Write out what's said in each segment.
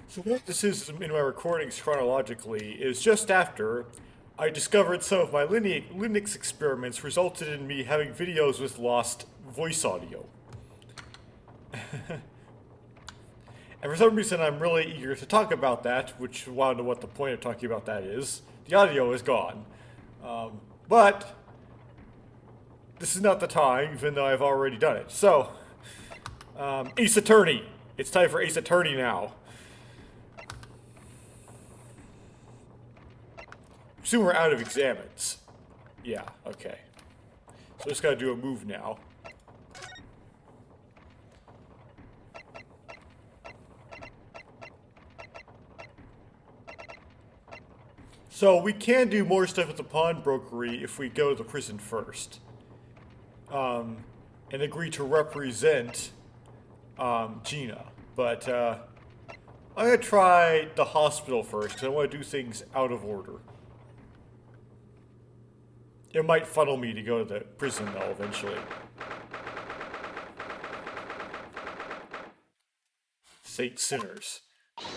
So what this is in my recordings chronologically is just after I discovered some of my Linux experiments resulted in me having videos with lost voice audio. And for some reason I'm really eager to talk about that, which I want to know what the point of talking about that is. The audio is gone. But this is not the time, even though I've already done it. So, Ace Attorney. It's time for Ace Attorney now. Assume we're out of examines. Yeah, okay. So just gotta do a move now. So we can do more stuff at the pawnbrokery if we go to the prison first. And agree to represent Gina. But I'm gonna try the hospital first, because I want to do things out of order. It might funnel me to go to the prison, though, eventually. Saint Sinners. Of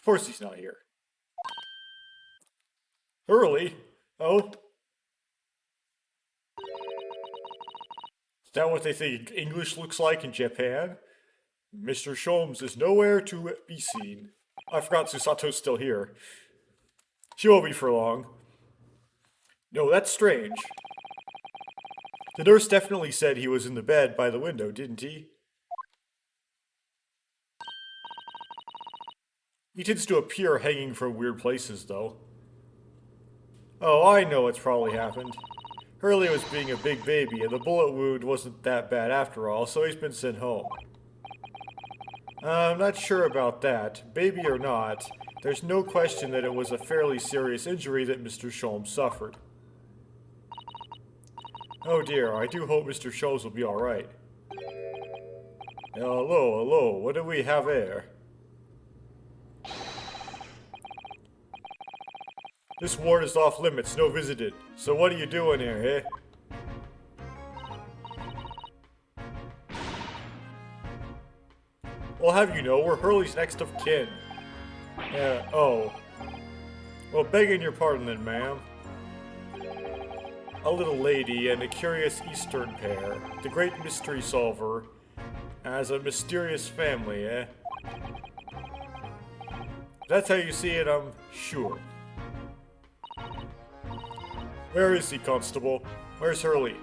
course he's not here. Early? Oh? Is that what they think English looks like in Japan? Mr. Sholmes is nowhere to be seen. I forgot Susato's still here. She won't be for long. No, that's strange. The nurse definitely said he was in the bed by the window, didn't he? He tends to appear hanging from weird places, though. Oh, I know what's probably happened. Hurley was being a big baby, and the bullet wound wasn't that bad after all, so he's been sent home. I'm not sure about that. Baby or not, there's no question that it was a fairly serious injury that Mr. Sholmes suffered. Oh dear, I do hope Mr. Sholmes will be alright. Hello, what do we have here? This ward is off limits, no visited. So what are you doing here, eh? Well, have you know, we're Hurley's next of kin. Yeah, oh. Well, begging your pardon then, ma'am. A little lady and a curious Eastern pair. The great mystery solver. As a mysterious family, eh? That's how you see it, I'm sure. Where is he, Constable? Where's Hurley?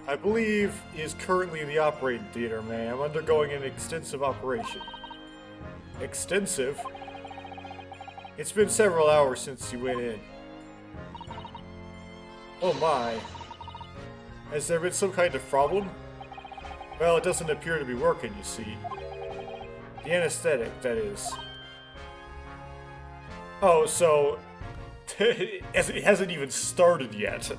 I believe he is currently in the operating theater, ma'am, undergoing an extensive operation. Extensive? It's been several hours since he went in. Oh my. Has there been some kind of problem? Well, it doesn't appear to be working, you see. The anesthetic, that is. Oh, so it hasn't even started yet.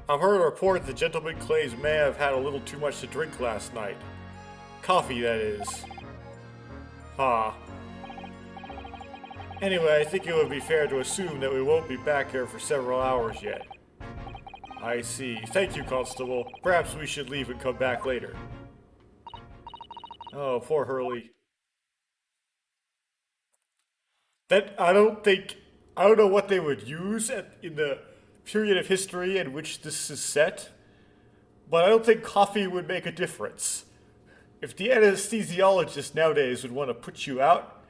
I've heard a report the gentleman claims may have had a little too much to drink last night. Coffee, that is. Ha. Anyway, I think it would be fair to assume that we won't be back here for several hours yet. I see. Thank you, Constable. Perhaps we should leave and come back later. Oh, poor Hurley. I don't know what they would use in the period of history in which this is set, but I don't think coffee would make a difference. If the anesthesiologist nowadays would want to put you out,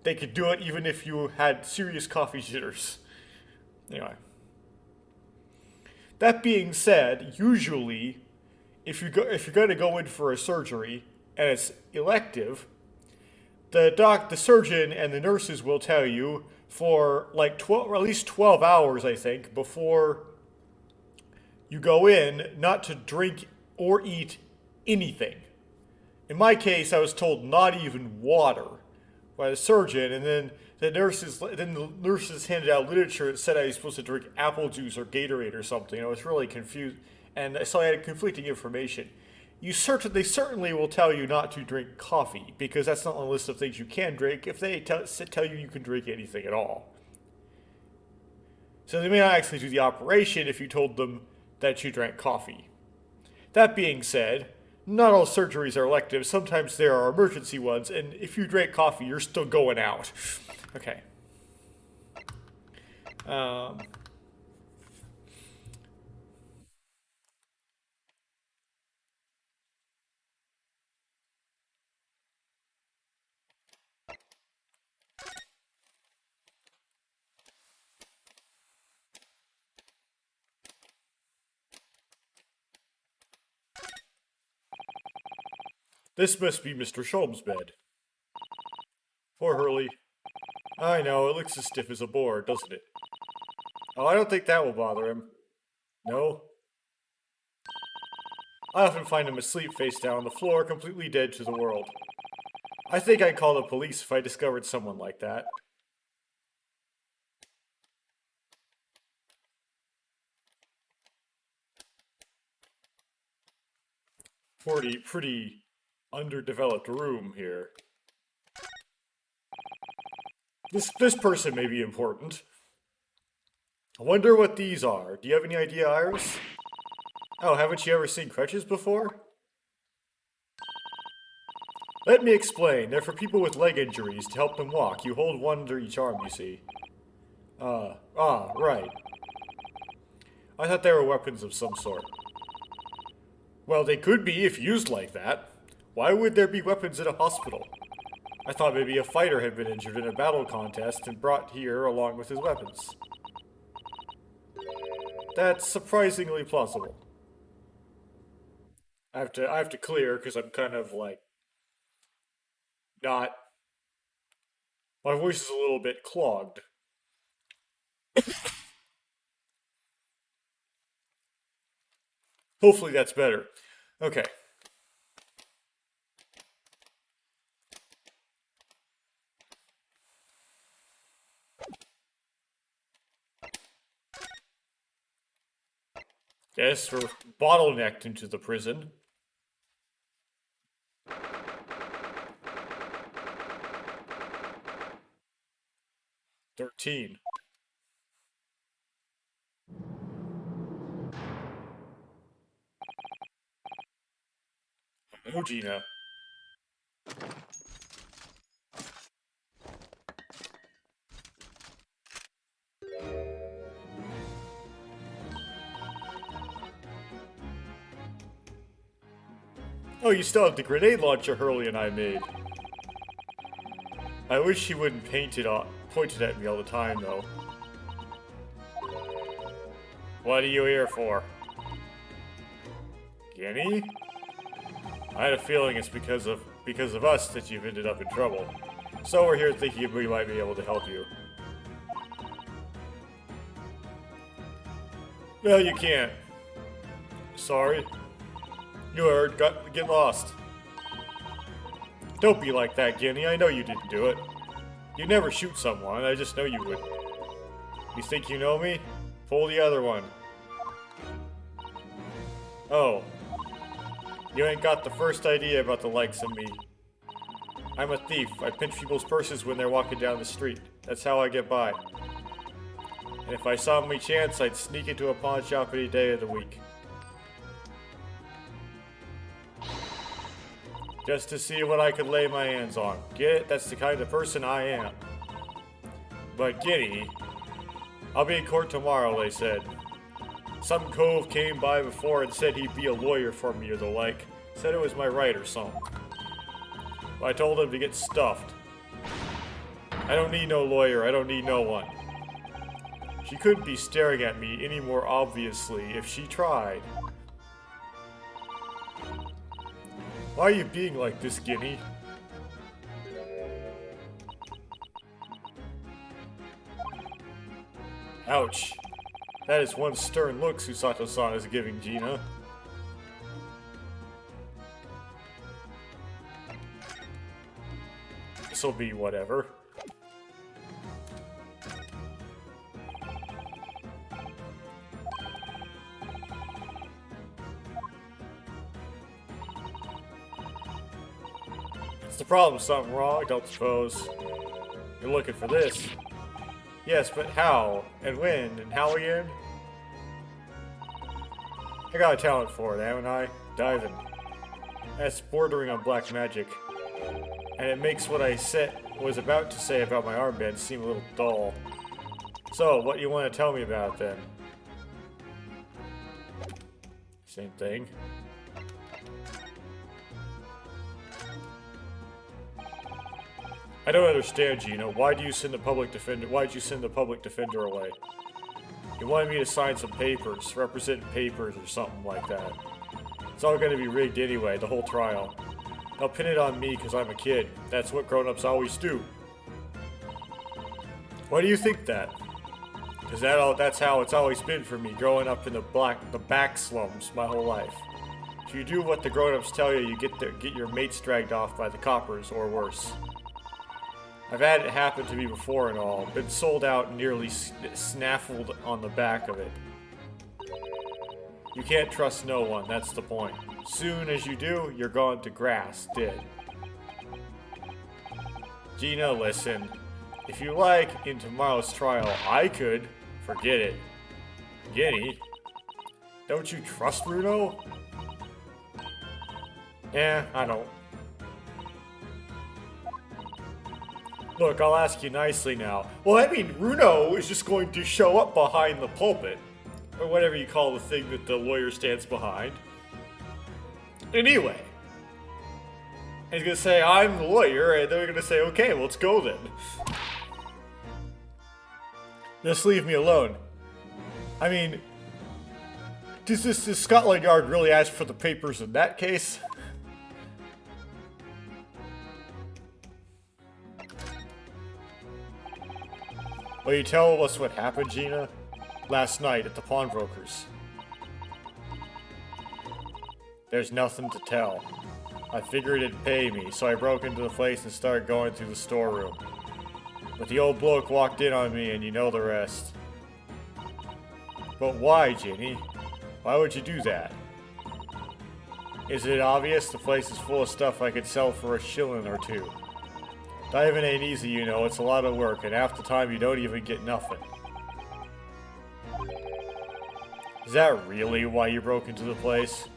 they could do it even if you had serious coffee jitters. Anyway. That being said, usually, if you're going to go in for a surgery, and it's elective, the surgeon and the nurses will tell you for like 12, or at least 12 hours, I think, before you go in, not to drink or eat anything. In my case, I was told not even water by the surgeon, and then the nurses handed out literature that said I was supposed to drink apple juice or Gatorade or something. I was really confused, and so I had conflicting information. They certainly will tell you not to drink coffee, because that's not on the list of things you can drink if they tell you you can drink anything at all. So they may not actually do the operation if you told them that you drank coffee. That being said, not all surgeries are elective. Sometimes there are emergency ones, and if you drank coffee, you're still going out. Okay. This must be Mr. Sholm's bed. Poor Hurley. I know, it looks as stiff as a board, doesn't it? Oh, I don't think that will bother him. No? I often find him asleep face down on the floor, completely dead to the world. I think I'd call the police if I discovered someone like that. Pretty underdeveloped room here. This person may be important. I wonder what these are. Do you have any idea, Iris? Oh, haven't you ever seen crutches before? Let me explain. They're for people with leg injuries to help them walk. You hold one under each arm, you see. Right. I thought they were weapons of some sort. Well, they could be if used like that. Why would there be weapons in a hospital? I thought maybe a fighter had been injured in a battle contest and brought here along with his weapons. That's surprisingly plausible. I have to clear because I'm kind of like not. My voice is a little bit clogged. Hopefully that's better. Okay. Yes, we're bottlenecked into the prison. 13. Oh, Gina. Oh, you still have the grenade launcher Hurley and I made. I wish he wouldn't point it at me all the time, though. What are you here for? Guinea? I had a feeling it's because of us that you've ended up in trouble. So we're here thinking we might be able to help you. Well, you can't. Sorry. You heard, get lost. Don't be like that, Guinea. I know you didn't do it. You never shoot someone, I just know you would. You think you know me? Pull the other one. Oh. You ain't got the first idea about the likes of me. I'm a thief. I pinch people's purses when they're walking down the street. That's how I get by. And if I saw me chance, I'd sneak into a pawn shop any day of the week. Just to see what I could lay my hands on. Get it? That's the kind of person I am. But Guinea, I'll be in court tomorrow, they said. Some cove came by before and said he'd be a lawyer for me or the like. Said it was my right or something. But I told him to get stuffed. I don't need no lawyer, I don't need no one. She couldn't be staring at me any more obviously if she tried. Why are you being like this, Guinea? Ouch. That is one stern look Susato-san is giving Gina. This'll be whatever. It's the problem, something wrong, I don't suppose. You're looking for this. Yes, but how? And when? And how again? I got a talent for it, haven't I? Diving. That's bordering on black magic. And it makes what I was about to say about my armband seem a little dull. So, what do you want to tell me about it then? Same thing. I don't understand, Gina. Why do you send the public defender? Why'd you send the public defender away? You wanted me to sign some papers, represent papers or something like that. It's all going to be rigged anyway, the whole trial. They'll pin it on me because I'm a kid. That's what grown-ups always do. Why do you think that? Because that's how it's always been for me, growing up in the back slums my whole life. If you do what the grown-ups tell you, you get your mates dragged off by the coppers, or worse. I've had it happen to me before and all, been sold out and nearly snaffled on the back of it. You can't trust no one, that's the point. Soon as you do, you're gone to grass, dead. Gina, listen. If you like, in tomorrow's trial, I could. Forget it. Guinea? Don't you trust Bruno? Yeah, I don't. Look, I'll ask you nicely now. Well, I mean, Bruno is just going to show up behind the pulpit. Or whatever you call the thing that the lawyer stands behind. Anyway. He's gonna say, I'm the lawyer, and they're gonna say, okay, well, let's go then. Just leave me alone. I mean, does Scotland Yard really ask for the papers in that case? Will you tell us what happened, Gina? Last night at the pawnbroker's. There's nothing to tell. I figured it'd pay me, so I broke into the place and started going through the storeroom. But the old bloke walked in on me, and you know the rest. But why, Ginny? Why would you do that? Is it obvious the place is full of stuff I could sell for a shilling or two? Diving ain't easy, you know. It's a lot of work, and half the time you don't even get nothing. Is that really why you broke into the place?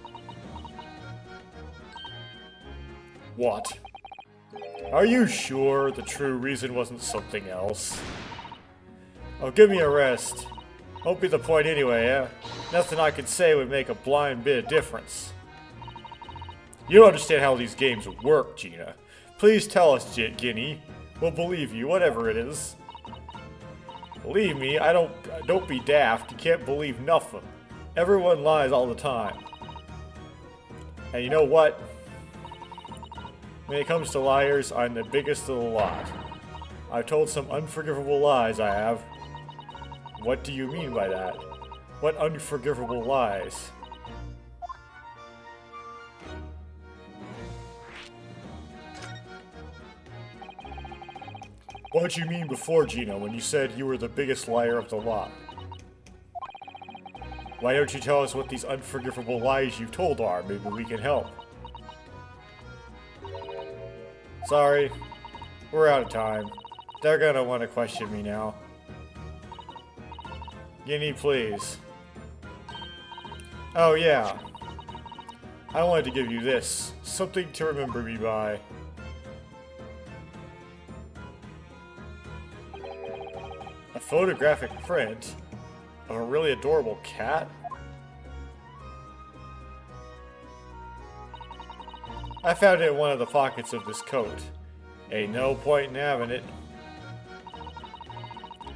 What? Are you sure the true reason wasn't something else? Oh, give me a rest. Won't be the point anyway, eh? Nothing I could say would make a blind bit of difference. You don't understand how these games work, Gina. Please tell us, Ginny. We'll believe you, whatever it is. Believe me, don't be daft. You can't believe nothing. Everyone lies all the time. And you know what? When it comes to liars, I'm the biggest of the lot. I've told some unforgivable lies, I have. What do you mean by that? What unforgivable lies? What did you mean before, Gina, when you said you were the biggest liar of the lot? Why don't you tell us what these unforgivable lies you've told are? Maybe we can help. Sorry, we're out of time. They're gonna want to question me now. Guinea, please. Oh yeah. I wanted to give you this. Something to remember me by. A photographic print of a really adorable cat? I found it in one of the pockets of this coat. Ain't no point in having it.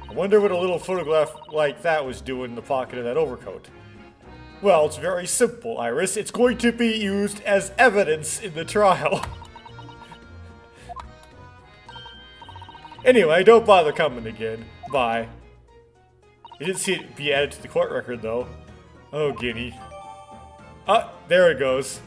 I wonder what a little photograph like that was doing in the pocket of that overcoat. Well, it's very simple, Iris. It's going to be used as evidence in the trial. Anyway, don't bother coming again. Bye. You didn't see it be added to the court record, though. Oh, Guinea. Ah, there it goes.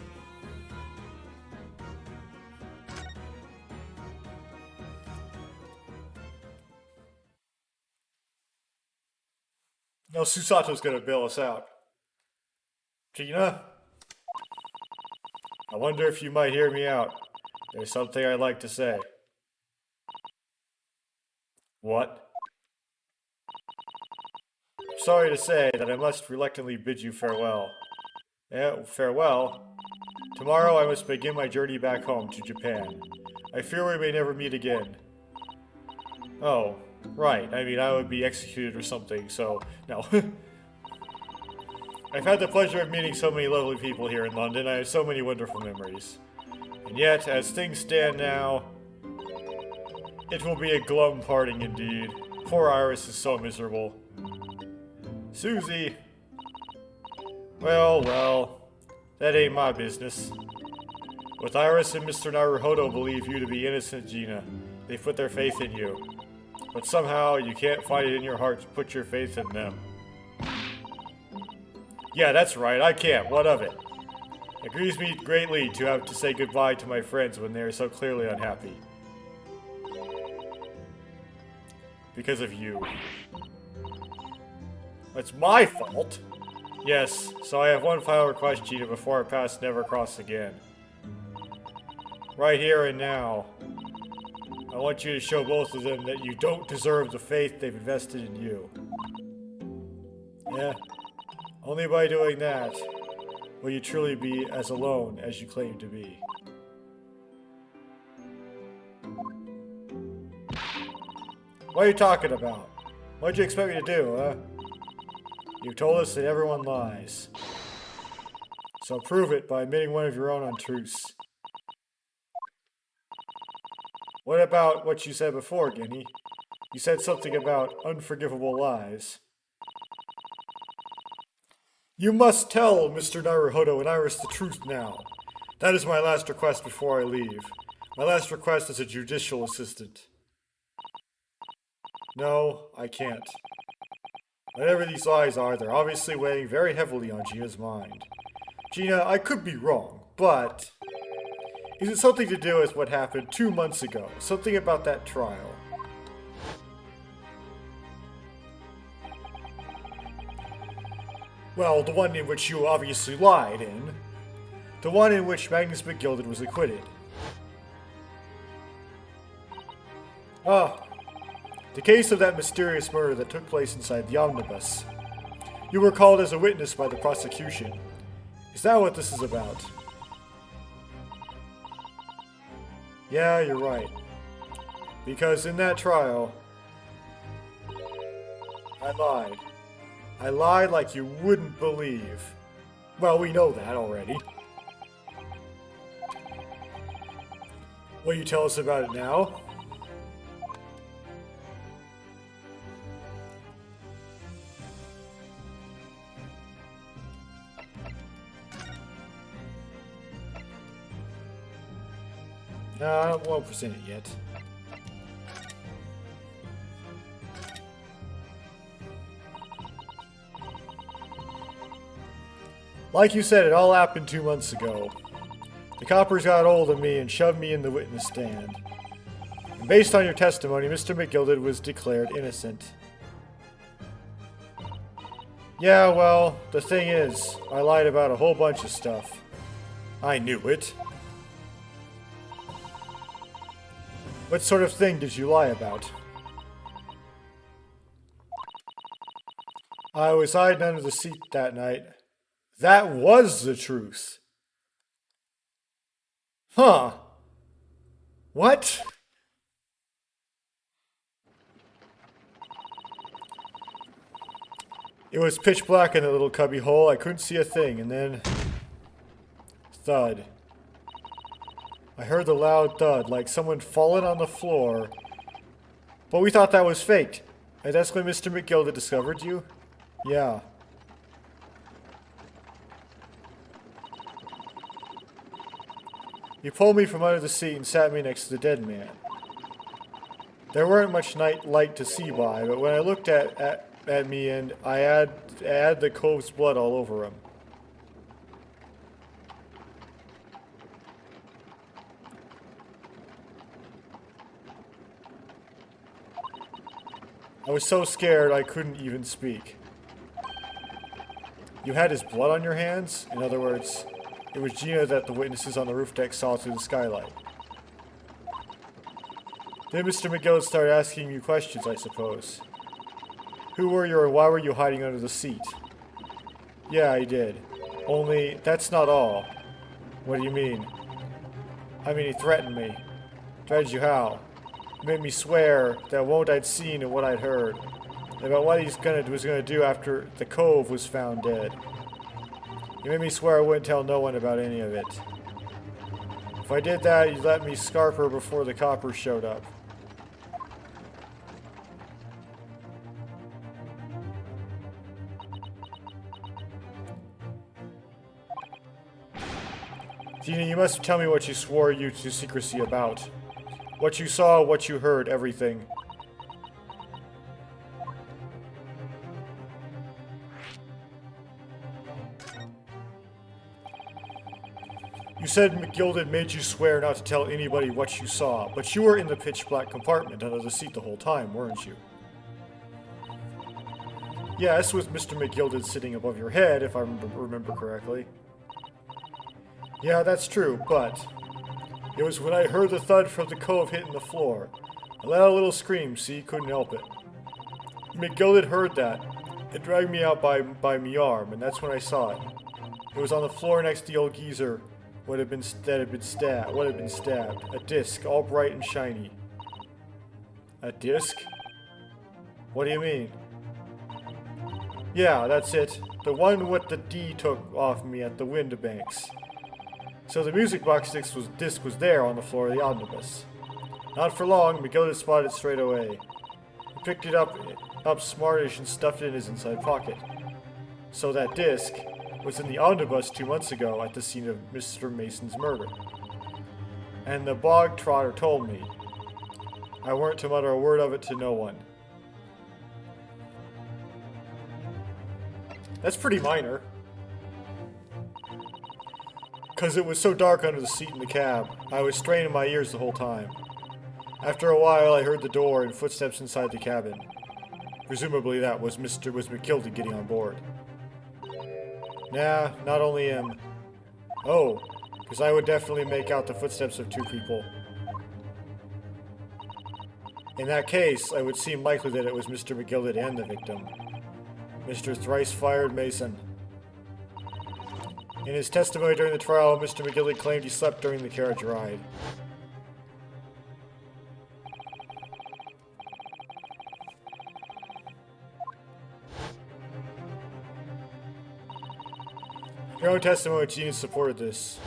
No, Susato's gonna bail us out. Gina? I wonder if you might hear me out. There's something I'd like to say. What? sorry to say that I must reluctantly bid you farewell. Yeah, farewell. Tomorrow I must begin my journey back home to Japan. I fear we may never meet again. Oh, right. I mean, I would be executed or something, so no. I've had the pleasure of meeting so many lovely people here in London. I have so many wonderful memories. And yet, as things stand now, it will be a glum parting indeed. Poor Iris is so miserable. Susie! Well, that ain't my business. Both Iris and Mr. Naruhodo believe you to be innocent, Gina. They put their faith in you. But somehow, you can't find it in your heart to put your faith in them. Yeah, that's right, I can't. What of it? It grieves me greatly to have to say goodbye to my friends when they are so clearly unhappy. Because of you. It's my fault? Yes, so I have one final request, Gina, before our paths never cross again. Right here and now, I want you to show both of them that you don't deserve the faith they've invested in you. Yeah, only by doing that will you truly be as alone as you claim to be. What are you talking about? What'd you expect me to do, huh? You've told us that everyone lies. So prove it by admitting one of your own untruths. What about what you said before, Guinea? You said something about unforgivable lies. You must tell Mr. Naruhodo and Iris the truth now. That is my last request before I leave. My last request as a judicial assistant. No, I can't. Whatever these lies are, they're obviously weighing very heavily on Gina's mind. Gina, I could be wrong, but... is it something to do with what happened 2 months ago? Something about that trial? Well, the one in which you obviously lied in. The one in which Magnus McGilded was acquitted. Ah, the case of that mysterious murder that took place inside the omnibus. You were called as a witness by the prosecution. Is that what this is about? Yeah, you're right. Because in that trial, I lied. I lied like you wouldn't believe. Well, we know that already. Will you tell us about it now? No, I won't present it yet. Like you said, it all happened 2 months ago. The coppers got hold of me and shoved me in the witness stand. And based on your testimony, Mr. McGilded was declared innocent. Yeah, well, the thing is, I lied about a whole bunch of stuff. I knew it. What sort of thing did you lie about? I was hiding under the seat that night. That was the truth. Huh. What? It was pitch black in the little cubby hole. I couldn't see a thing, and then... thud. I heard the loud thud, like someone fallen on the floor. But we thought that was faked. And that's when Mr. McGilded discovered you? Yeah. You pulled me from under the seat and sat me next to the dead man. There weren't much night light to see by, but when I looked at me and I had the cove's blood all over him. I was so scared I couldn't even speak. You had his blood on your hands? In other words, it was Gina that the witnesses on the roof deck saw through the skylight. Then Mr. McGill started asking you questions, I suppose. Who were you and why were you hiding under the seat? Yeah, I did. Only, that's not all. What do you mean? I mean, he threatened me. Threatened you how? He made me swear that what I'd seen and what I'd heard. About what was gonna do after the Cove was found dead. He made me swear I wouldn't tell no one about any of it. If I did that, he'd let me scarf her before the coppers showed up. Gina, you must tell me what you swore you to secrecy about. What you saw, what you heard, everything. You said McGilded made you swear not to tell anybody what you saw, but you were in the pitch-black compartment under the seat the whole time, weren't you? Yes, with Mr. McGilded sitting above your head, if I remember correctly. Yeah, that's true, but it was when I heard the thud from the Cove hitting the floor. I let out a little scream, see, couldn't help it. McGilded heard that. It dragged me out by me arm, and that's when I saw it. It was on the floor next to the old geezer. What had been stabbed. A disc, all bright and shiny. A disc? What do you mean? Yeah, that's it. The one what the D took off me at the Windabanks. So the music box disc was there on the floor of the omnibus. Not for long, McGilded spotted it straight away. He picked it up smartish and stuffed it in his inside pocket. So that disc was in the omnibus 2 months ago at the scene of Mr. Mason's murder. And the bog trotter told me. I weren't to mutter a word of it to no one. That's pretty minor. Because it was so dark under the seat in the cab, I was straining my ears the whole time. After a while, I heard the door and footsteps inside the cabin. Presumably that was McGilded getting on board. Nah, not only him. Oh, because I would definitely make out the footsteps of two people. In that case, it would seem likely that it was Mr. McGilded and the victim. Mr. Thrice-Fired Mason. In his testimony during the trial, Mr. McGilded claimed he slept during the carriage ride. Your own testimony, Gene, supported this.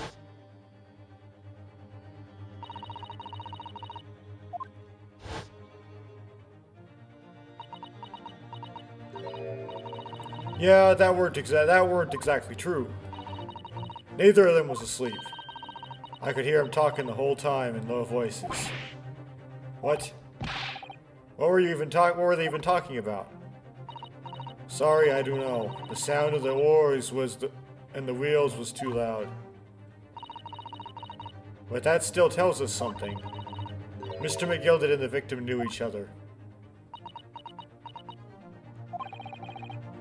Yeah, that weren't exactly true. Neither of them was asleep. I could hear him talking the whole time in low voices. What? What were they even talking about? Sorry, I don't know. The sound of the oars and the wheels was too loud. But that still tells us something. Mr. McGilded and the victim knew each other.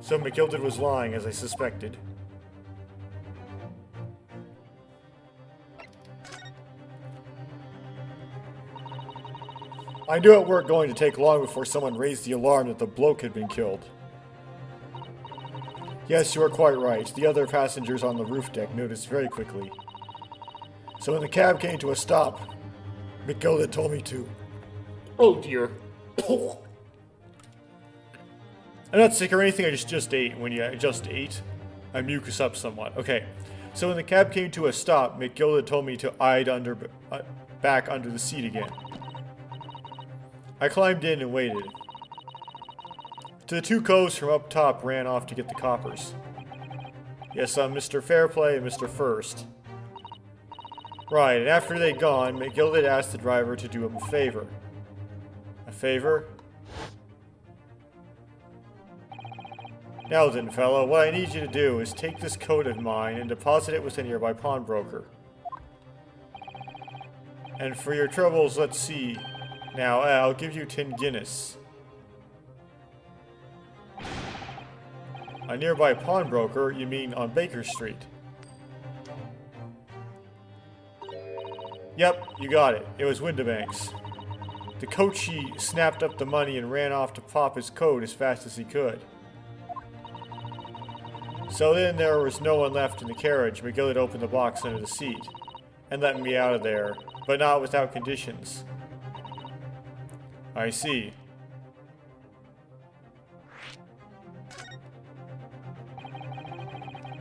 So McGilded was lying, as I suspected. I knew it weren't going to take long before someone raised the alarm that the bloke had been killed. Yes, you are quite right. The other passengers on the roof deck noticed very quickly. So when the cab came to a stop, McGilded told me to. Oh dear. I'm not sick or anything, I just ate. When you just ate, I mucus up somewhat. Okay, so when the cab came to a stop, McGilded told me to hide back under the seat again. I climbed in and waited. The two coves from up top ran off to get the coppers. Yes, I'm Mr. Fairplay and Mr. First. Right, and after they'd gone, McGilded asked the driver to do him a favor. A favor? Now then, fellow, what I need you to do is take this coat of mine and deposit it with a nearby pawnbroker. And for your troubles, let's see. Now, I'll give you 10 Guinness. A nearby pawnbroker? You mean on Baker Street? Yep, you got it. It was Windabanks. The coachee snapped up the money and ran off to pop his coat as fast as he could. So then there was no one left in the carriage. McGillet opened the box under the seat and let me out of there, but not without conditions. I see.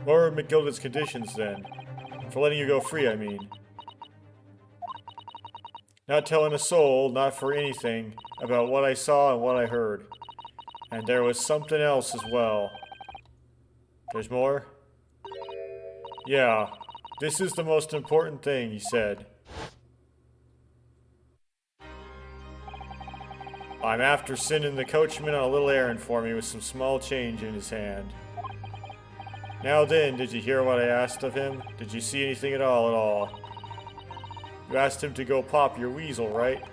What were McGillet's conditions then? For letting you go free, I mean. Not telling a soul, not for anything, about what I saw and what I heard. And there was something else as well. There's more? Yeah, this is the most important thing, he said. I'm after sending the coachman on a little errand for me with some small change in his hand. Now then, did you hear what I asked of him? Did you see anything at all? You asked him to go pop your weasel, right?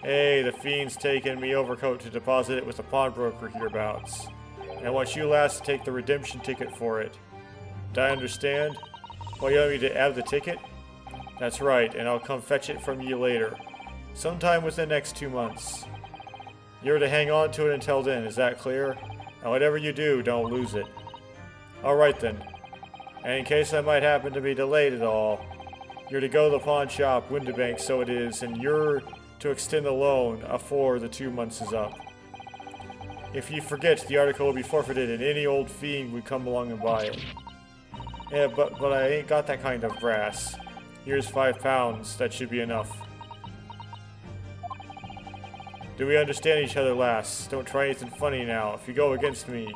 Hey, the fiend's taking me overcoat to deposit it with a pawnbroker hereabouts. And I want you lads to take the redemption ticket for it. Do I understand? Well, you want me to add the ticket? That's right, and I'll come fetch it from you later. Sometime within the next 2 months. You're to hang on to it until then, is that clear? And whatever you do, don't lose it. Alright then. And in case I might happen to be delayed at all, you're to go to the pawn shop, Windibank so it is, and you're to extend the loan afore the 2 months is up. If you forget, the article will be forfeited and any old fiend would come along and buy it. Yeah, but I ain't got that kind of brass. Here's £5, that should be enough. Do we understand each other, lass? Don't try anything funny now, if you go against me.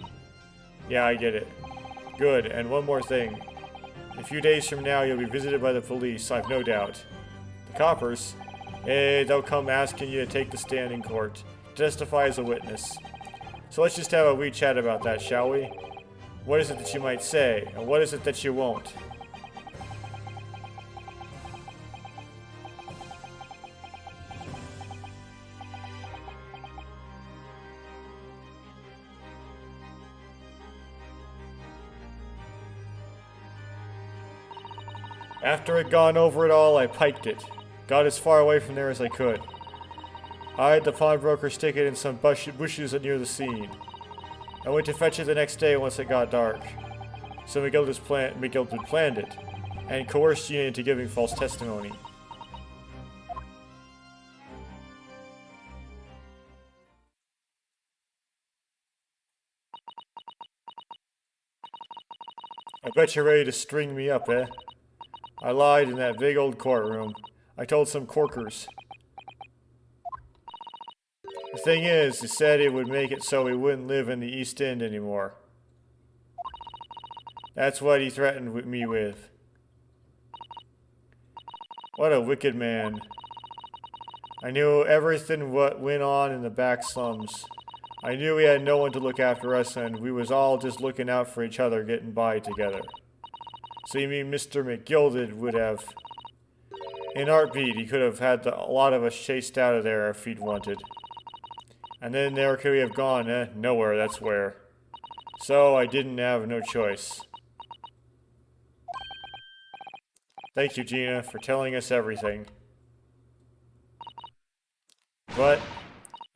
Yeah, I get it. Good, and one more thing. In a few days from now, you'll be visited by the police, I've no doubt. The coppers? They'll come asking you to take the stand in court, testify as a witness. So let's just have a wee chat about that, shall we? What is it that you might say, and what is it that you won't? After I'd gone over it all, I piked it. Got as far away from there as I could. I hid the pawnbroker's ticket in some bushes near the scene. I went to fetch it the next day once it got dark. So McGildet planned it, and coerced Gina into giving false testimony. I bet you're ready to string me up, eh? I lied in that big old courtroom. I told some corkers. The thing is, he said it would make it so he wouldn't live in the East End anymore. That's what he threatened me with. What a wicked man. I knew everything what went on in the back slums. I knew we had no one to look after us and we was all just looking out for each other getting by together. So you mean Mr. McGildet would have... In heartbeat, he could have had a lot of us chased out of there if he'd wanted. And then there could we have gone, eh? Nowhere, that's where. So I didn't have no choice. Thank you, Gina, for telling us everything. But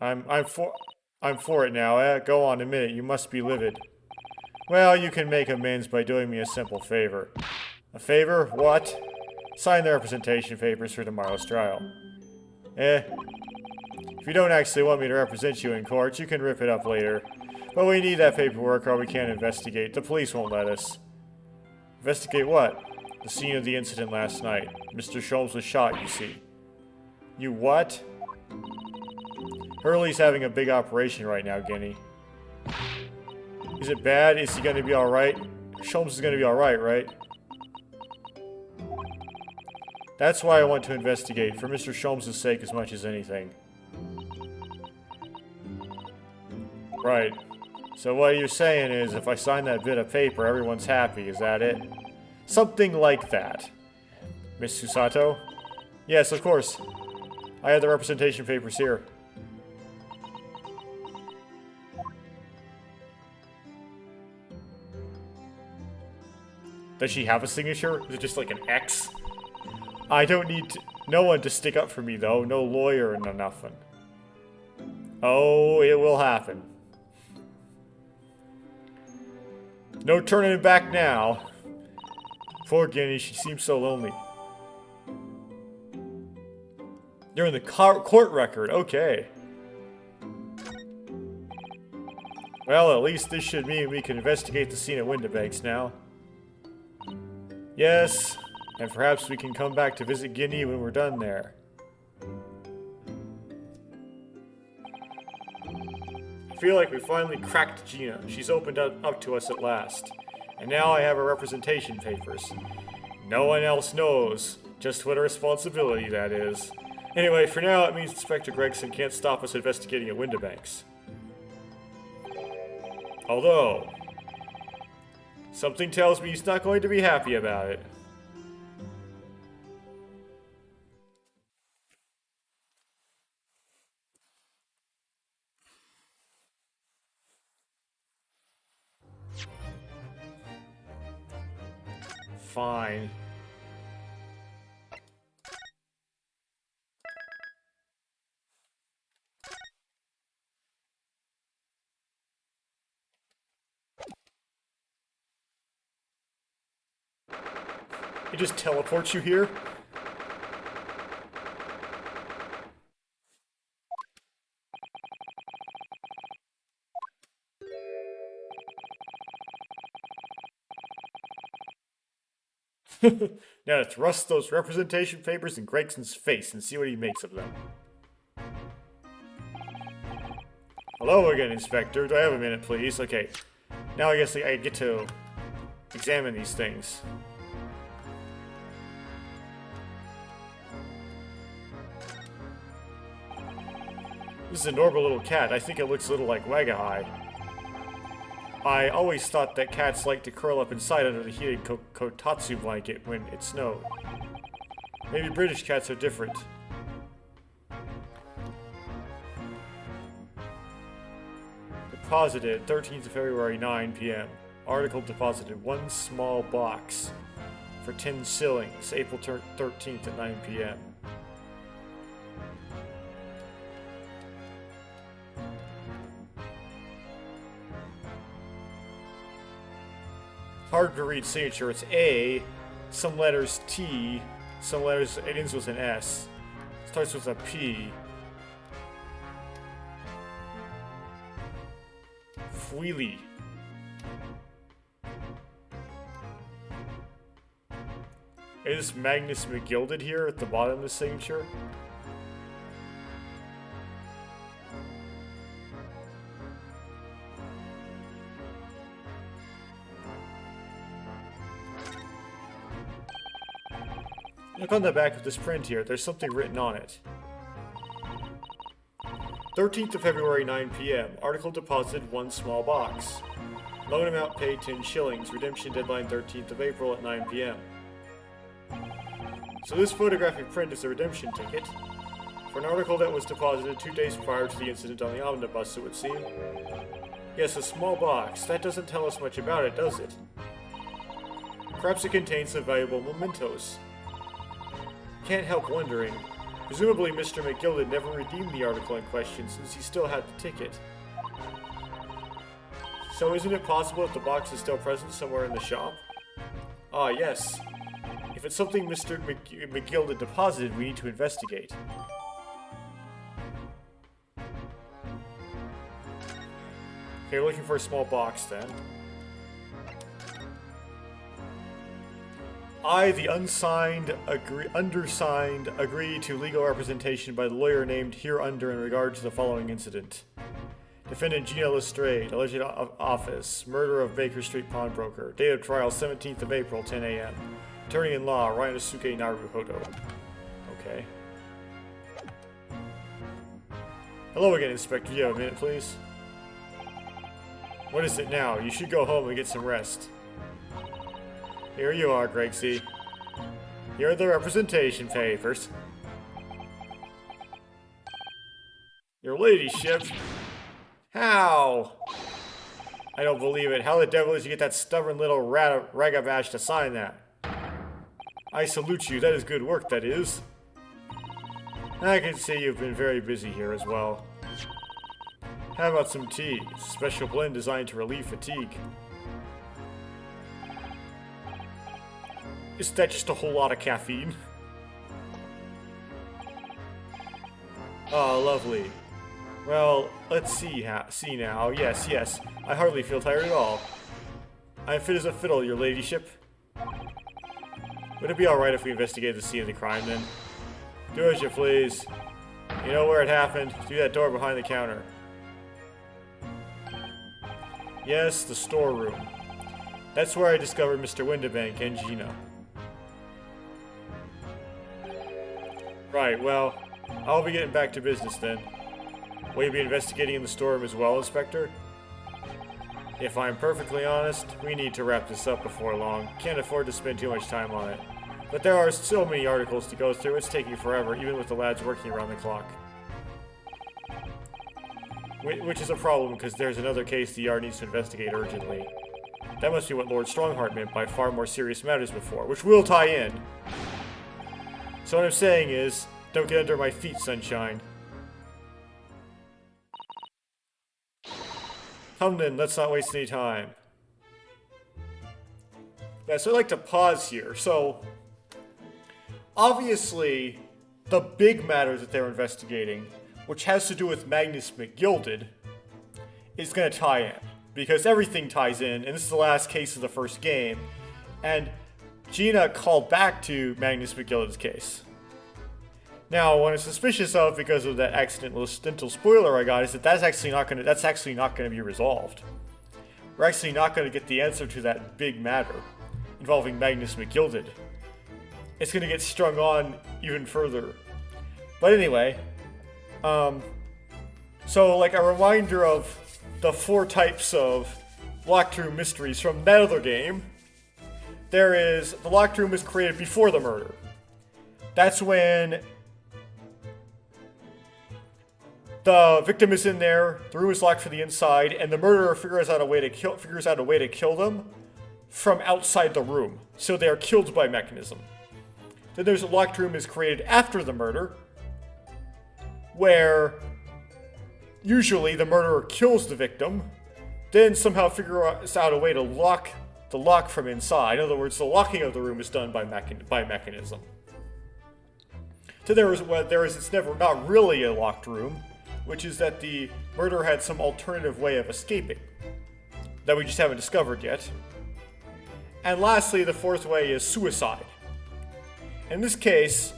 I'm for it now, eh? Go on, admit it, you must be livid. Well, you can make amends by doing me a simple favor. A favor? What? Sign the representation papers for tomorrow's trial. If you don't actually want me to represent you in court, you can rip it up later. But we need that paperwork or we can't investigate. The police won't let us. Investigate what? The scene of the incident last night. Mr. Sholmes was shot, you see. You what? Hurley's having a big operation right now, Guinea. Is it bad? Is he gonna be alright? Sholmes is gonna be alright, right? That's why I want to investigate, for Mr. Sholmes' sake as much as anything. Right. So what you're saying is, if I sign that bit of paper, everyone's happy, is that it? Something like that. Miss Susato? Yes, of course. I have the representation papers here. Does she have a signature? Is it just like an X? I don't need to... No one to stick up for me, though. No lawyer, no nothing. Oh, it will happen. No turning back now. Poor Guinea, she seems so lonely. You're in the court record, okay. Well, at least this should mean we can investigate the scene at Windibanks now. Yes, and perhaps we can come back to visit Guinea when we're done there. I feel like we finally cracked Gina. She's opened up to us at last. And now I have her representation papers. No one else knows just what a responsibility that is. Anyway, for now it means Inspector Gregson can't stop us investigating at Windibanks. Although, something tells me he's not going to be happy about it. Fine. It just teleports you here? Now let's rust those representation papers in Gregson's face and see what he makes of them. Hello again, Inspector. Do I have a minute, please? Okay. Now I guess I get to examine these things. This is a normal little cat. I think it looks a little like Wagahai. I always thought that cats like to curl up inside under the heated kotatsu blanket when it snowed. Maybe British cats are different. Deposited, 13th of February, 9 p.m. Article deposited, one small box for 10 shillings, April 13th at 9 p.m. Hard to read signature. It's A, some letters T, some letters, it ends with an S. Starts with a P. Fweely. Is Magnus McGilded here at the bottom of the signature? Look on the back of this print here. There's something written on it. 13th of February, 9 p.m. Article deposited, one small box. Loan amount paid 10 shillings. Redemption deadline 13th of April at 9 p.m. So this photographic print is a redemption ticket for an article that was deposited 2 days prior to the incident on the omnibus, it would seem. Yes, a small box. That doesn't tell us much about it, does it? Perhaps it contains some valuable mementos. Can't help wondering. Presumably Mr. McGilded never redeemed the article in question since he still had the ticket. So isn't it possible that the box is still present somewhere in the shop? Ah, yes. If it's something Mr. McGilded deposited, we need to investigate. Okay, we're looking for a small box then. I, the undersigned, agree to legal representation by the lawyer named hereunder in regard to the following incident. Defendant Gina Lestrade, alleged office, murder of Baker Street pawnbroker. Date of trial 17th of April, 10 a.m. Attorney-in-law, Ryanosuke Naruhodo. Okay. Hello again, Inspector. Do you have a minute, please? What is it now? You should go home and get some rest. Here you are, Gregsy. Here are the representation papers. Your ladyship? How? I don't believe it. How the devil did you get that stubborn little ragabash to sign that? I salute you. That is good work, that is. I can see you've been very busy here as well. How about some tea? Special blend designed to relieve fatigue. Is that just a whole lot of caffeine? Oh, lovely. Well, let's see now. Yes, yes. I hardly feel tired at all. I'm fit as a fiddle, your ladyship. Would it be alright if we investigated the scene of the crime, then? Do as you please. You know where it happened. Through that door behind the counter. Yes, the storeroom. That's where I discovered Mr. Windibank and Gina. Right, well, I'll be getting back to business then. Will you be investigating in the storeroom as well, Inspector? If I'm perfectly honest, we need to wrap this up before long. Can't afford to spend too much time on it. But there are so many articles to go through, it's taking forever, even with the lads working around the clock. Which is a problem, because there's another case the yard needs to investigate urgently. That must be what Lord Strongheart meant by far more serious matters before, which will tie in. So what I'm saying is, don't get under my feet, sunshine. Come then, let's not waste any time. Yeah, so I'd like to pause here. So, obviously, the big matter that they're investigating, which has to do with Magnus McGilded, is going to tie in. Because everything ties in, and this is the last case of the first game. And Gina called back to Magnus McGilded's case. Now, what I'm suspicious of, because of that accidental spoiler I got, is that that's actually not going to be resolved. We're actually not going to get the answer to that big matter involving Magnus McGilded. It's going to get strung on even further. But anyway, so like a reminder of the 4 types of locked room mysteries from that other game. There is, the locked room was created before the murder. That's when the victim is in there, the room is locked from the inside, and the murderer figures out a way to kill them from outside the room. So they are killed by mechanism. Then there's a locked room is created after the murder, where usually the murderer kills the victim, then somehow figures out a way to lock the lock from inside. In other words, the locking of the room is done by mechanism. So it's never not really a locked room, which is that the murderer had some alternative way of escaping that we just haven't discovered yet. And lastly, the 4th way is suicide. In this case,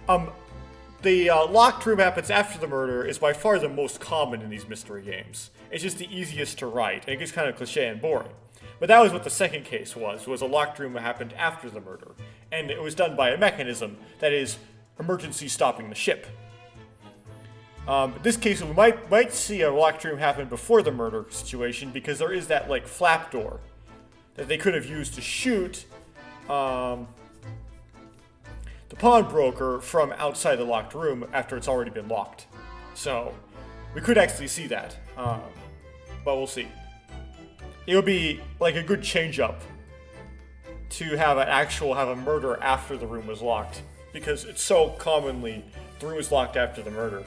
the locked room happens after the murder is by far the most common in these mystery games. It's just the easiest to write, and it gets kind of cliche and boring. But that was what the second case was a locked room that happened after the murder. And it was done by a mechanism, that is, emergency stopping the ship. This case, we might see a locked room happen before the murder situation, because there is that, like, flap door that they could have used to shoot the pawnbroker from outside the locked room after it's already been locked. So, we could actually see that, but we'll see. It would be, like, a good change-up to have a murder after the room was locked, because it's so commonly the room is locked after the murder.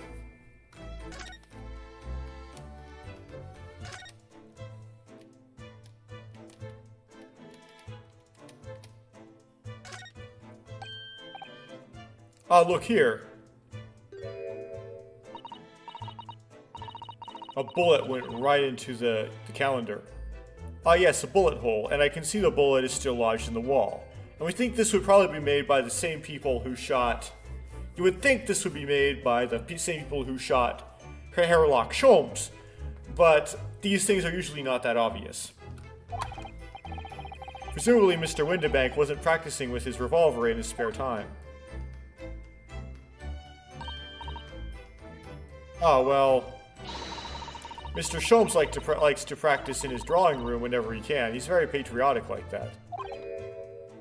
Look here. A bullet went right into the calendar. Yes, a bullet hole, and I can see the bullet is still lodged in the wall. And we think this would probably be made by the same people who shot... You would think this would be made by the same people who shot Sherlock Holmes, but these things are usually not that obvious. Presumably Mr. Windibank wasn't practicing with his revolver in his spare time. Oh, well, Mr. Sholmes likes to practice in his drawing room whenever he can. He's very patriotic like that.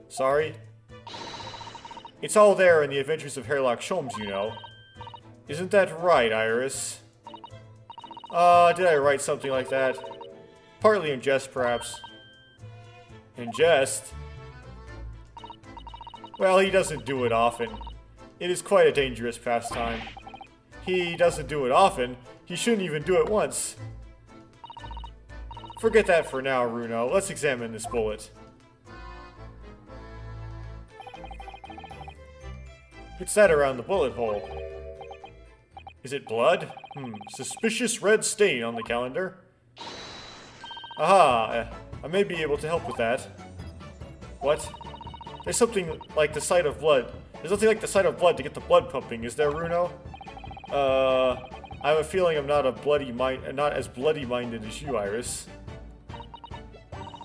Sorry? It's all there in the Adventures of Sherlock Holmes, you know. Isn't that right, Iris? Did I write something like that? Partly in jest, perhaps. In jest? Well, he doesn't do it often. It is quite a dangerous pastime. He doesn't do it often. He shouldn't even do it once. Forget that for now, Runo. Let's examine this bullet. What's that around the bullet hole? Is it blood? Suspicious red stain on the calendar. Aha! I may be able to help with that. What? There's something like the sight of blood. There's nothing like the sight of blood to get the blood pumping, is there, Runo? I have a feeling I'm not as bloody-minded as you, Iris.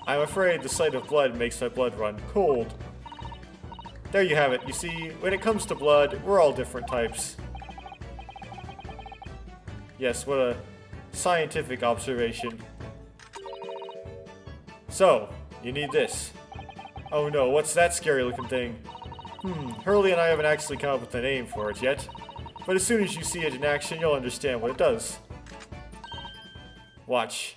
I'm afraid the sight of blood makes my blood run cold. There you have it. You see, when it comes to blood, we're all different types. Yes, what a scientific observation. So, you need this. Oh no, what's that scary looking thing? Hurley and I haven't actually come up with a name for it yet. But as soon as you see it in action, you'll understand what it does. Watch.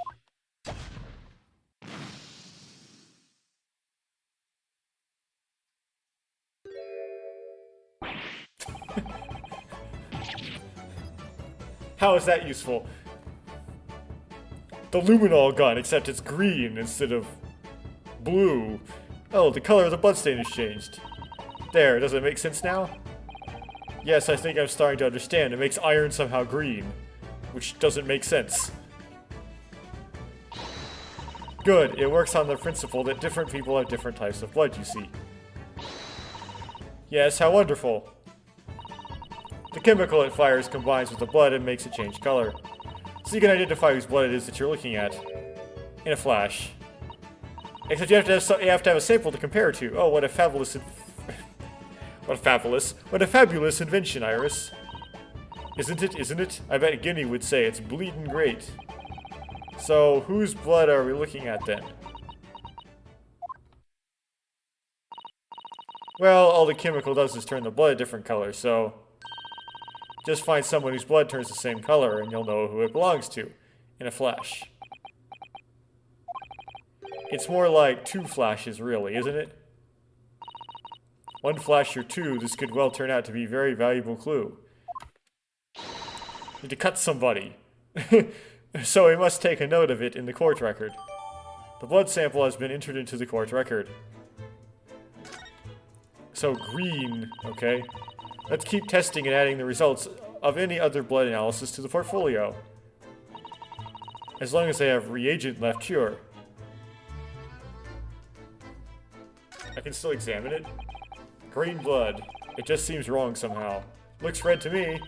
How is that useful? The luminol gun, except it's green instead of blue. Oh, the color of the bloodstain has changed. There, does it make sense now? Yes, I think I'm starting to understand. It makes iron somehow green, which doesn't make sense. Good, it works on the principle that different people have different types of blood, you see. Yes, how wonderful. The chemical it fires combines with the blood and makes it change color. So you can identify whose blood it is that you're looking at. In a flash. Except you have to have a sample to compare it to. Oh, what a fabulous what a fabulous invention, Iris. Isn't it? I bet Guinea would say it's bleedin' great. So, whose blood are we looking at then? Well, all the chemical does is turn the blood a different color, so just find someone whose blood turns the same color and you'll know who it belongs to, in a flash. It's more like 2 flashes, really, isn't it? 1 flash or 2, this could well turn out to be a very valuable clue. Need to cut somebody. So we must take a note of it in the court record. The blood sample has been entered into the court record. So green, okay. Let's keep testing and adding the results of any other blood analysis to the portfolio. As long as they have reagent left, sure. I can still examine it. Green blood. It just seems wrong somehow. Looks red to me.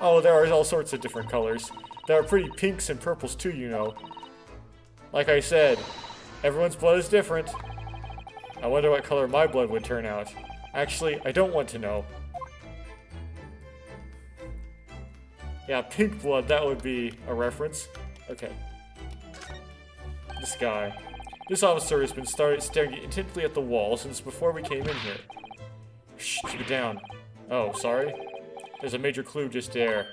Oh, there are all sorts of different colors. There are pretty pinks and purples too, you know. Like I said, everyone's blood is different. I wonder what color my blood would turn out. Actually, I don't want to know. Yeah, pink blood, that would be a reference. Okay. This guy. This officer has been staring intently at the wall since before we came in here. Shh, keep it down. Oh, sorry. There's a major clue just there.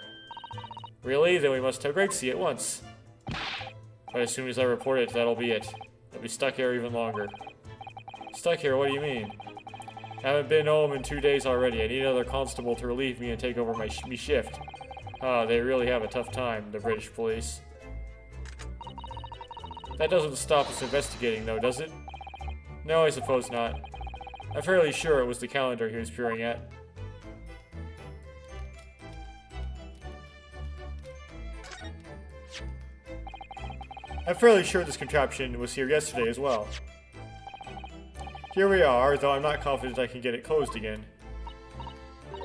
Really? Then we must have Greg see it once. But as soon as I report it, that'll be it. I'll be stuck here even longer. Stuck here? What do you mean? Haven't been home in 2 days already. I need another constable to relieve me and take over my shift. Ah, they really have a tough time, the British police. That doesn't stop us investigating, though, does it? No, I suppose not. I'm fairly sure it was the calendar he was peering at. I'm fairly sure this contraption was here yesterday as well. Here we are, though I'm not confident I can get it closed again.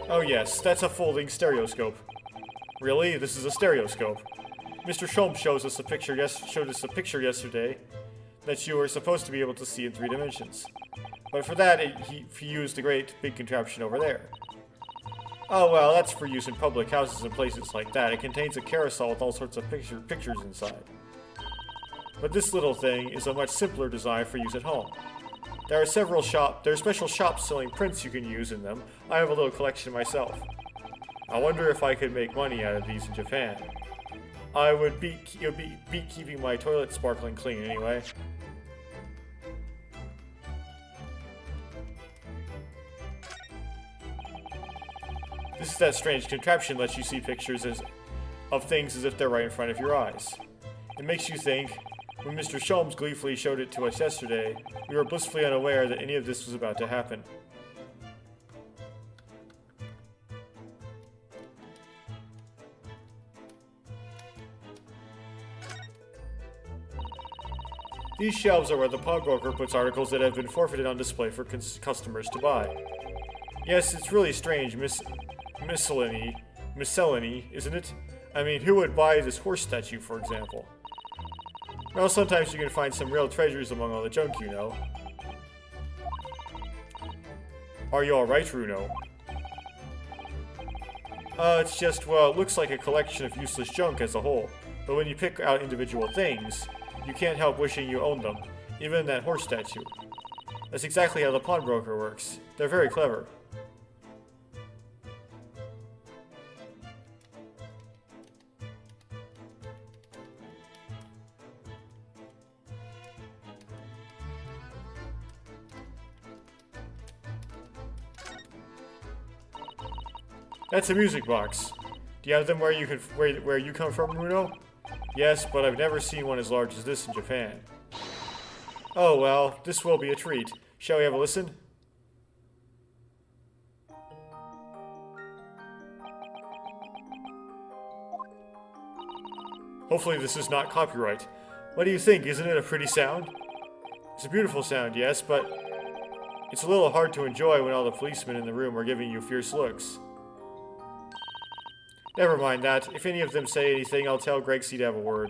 Oh yes, that's a folding stereoscope. Really? This is a stereoscope. Mr. Schulm showed us a picture yesterday that you were supposed to be able to see in 3 dimensions. But for that, he used a great big contraption over there. Oh well, that's for use in public houses and places like that. It contains a carousel with all sorts of pictures inside. But this little thing is a much simpler design for use at home. There are special shops selling prints you can use in them. I have a little collection myself. I wonder if I could make money out of these in Japan. It would be keeping my toilet sparkling clean anyway. This is that strange contraption lets you see pictures of things as if they're right in front of your eyes. It makes you think. When Mr. Sholmes gleefully showed it to us yesterday, we were blissfully unaware that any of this was about to happen. These shelves are where the pawnbroker puts articles that have been forfeited on display for customers to buy. Yes, it's really strange miscellany, isn't it? I mean, who would buy this horse statue, for example? Well, sometimes you can find some real treasures among all the junk, you know. Are you alright, Runo? It's just, well, it looks like a collection of useless junk as a whole. But when you pick out individual things, you can't help wishing you owned them, even that horse statue. That's exactly how the pawnbroker works. They're very clever. That's a music box. Do you have them where you come from, Runo? Yes, but I've never seen one as large as this in Japan. Oh well, this will be a treat. Shall we have a listen? Hopefully this is not copyright. What do you think? Isn't it a pretty sound? It's a beautiful sound, yes, but it's a little hard to enjoy when all the policemen in the room are giving you fierce looks. Never mind that. If any of them say anything, I'll tell Gregsy to have a word.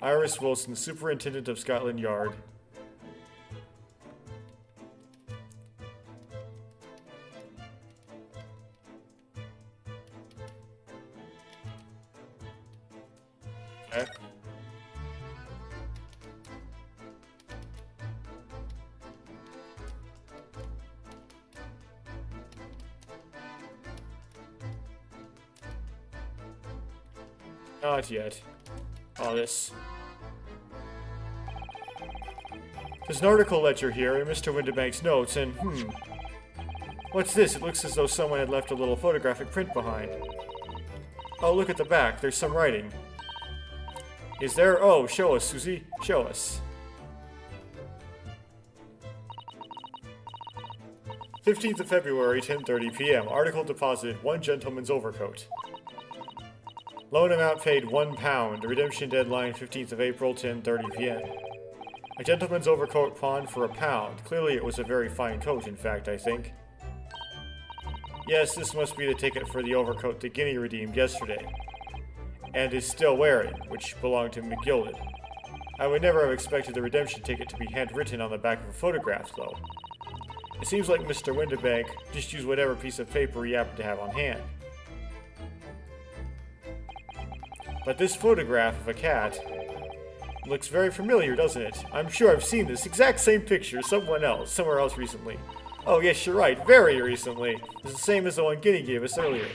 Iris Wilson, Superintendent of Scotland Yard. Okay. Not yet. All this. There's an article ledger here in Mr. Windibank's notes, and what's this? It looks as though someone had left a little photographic print behind. Oh, look at the back. There's some writing. Is there? Oh, show us, Susie. Show us. 15th of February, 10:30 p.m. Article deposited 1 gentleman's overcoat. Loan amount paid £1. Redemption deadline 15th of April, 10:30 p.m. A gentleman's overcoat pawned for £1. Clearly it was a very fine coat, in fact, I think. Yes, this must be the ticket for the overcoat that Guinea redeemed yesterday. And is still wearing, which belonged to McGilded. I would never have expected the redemption ticket to be handwritten on the back of a photograph, though. It seems like Mr. Windibank just used whatever piece of paper he happened to have on hand. But this photograph of a cat looks very familiar, doesn't it? I'm sure I've seen this exact same picture somewhere else recently. Oh yes, you're right, very recently. It's the same as the one Guinea gave us earlier.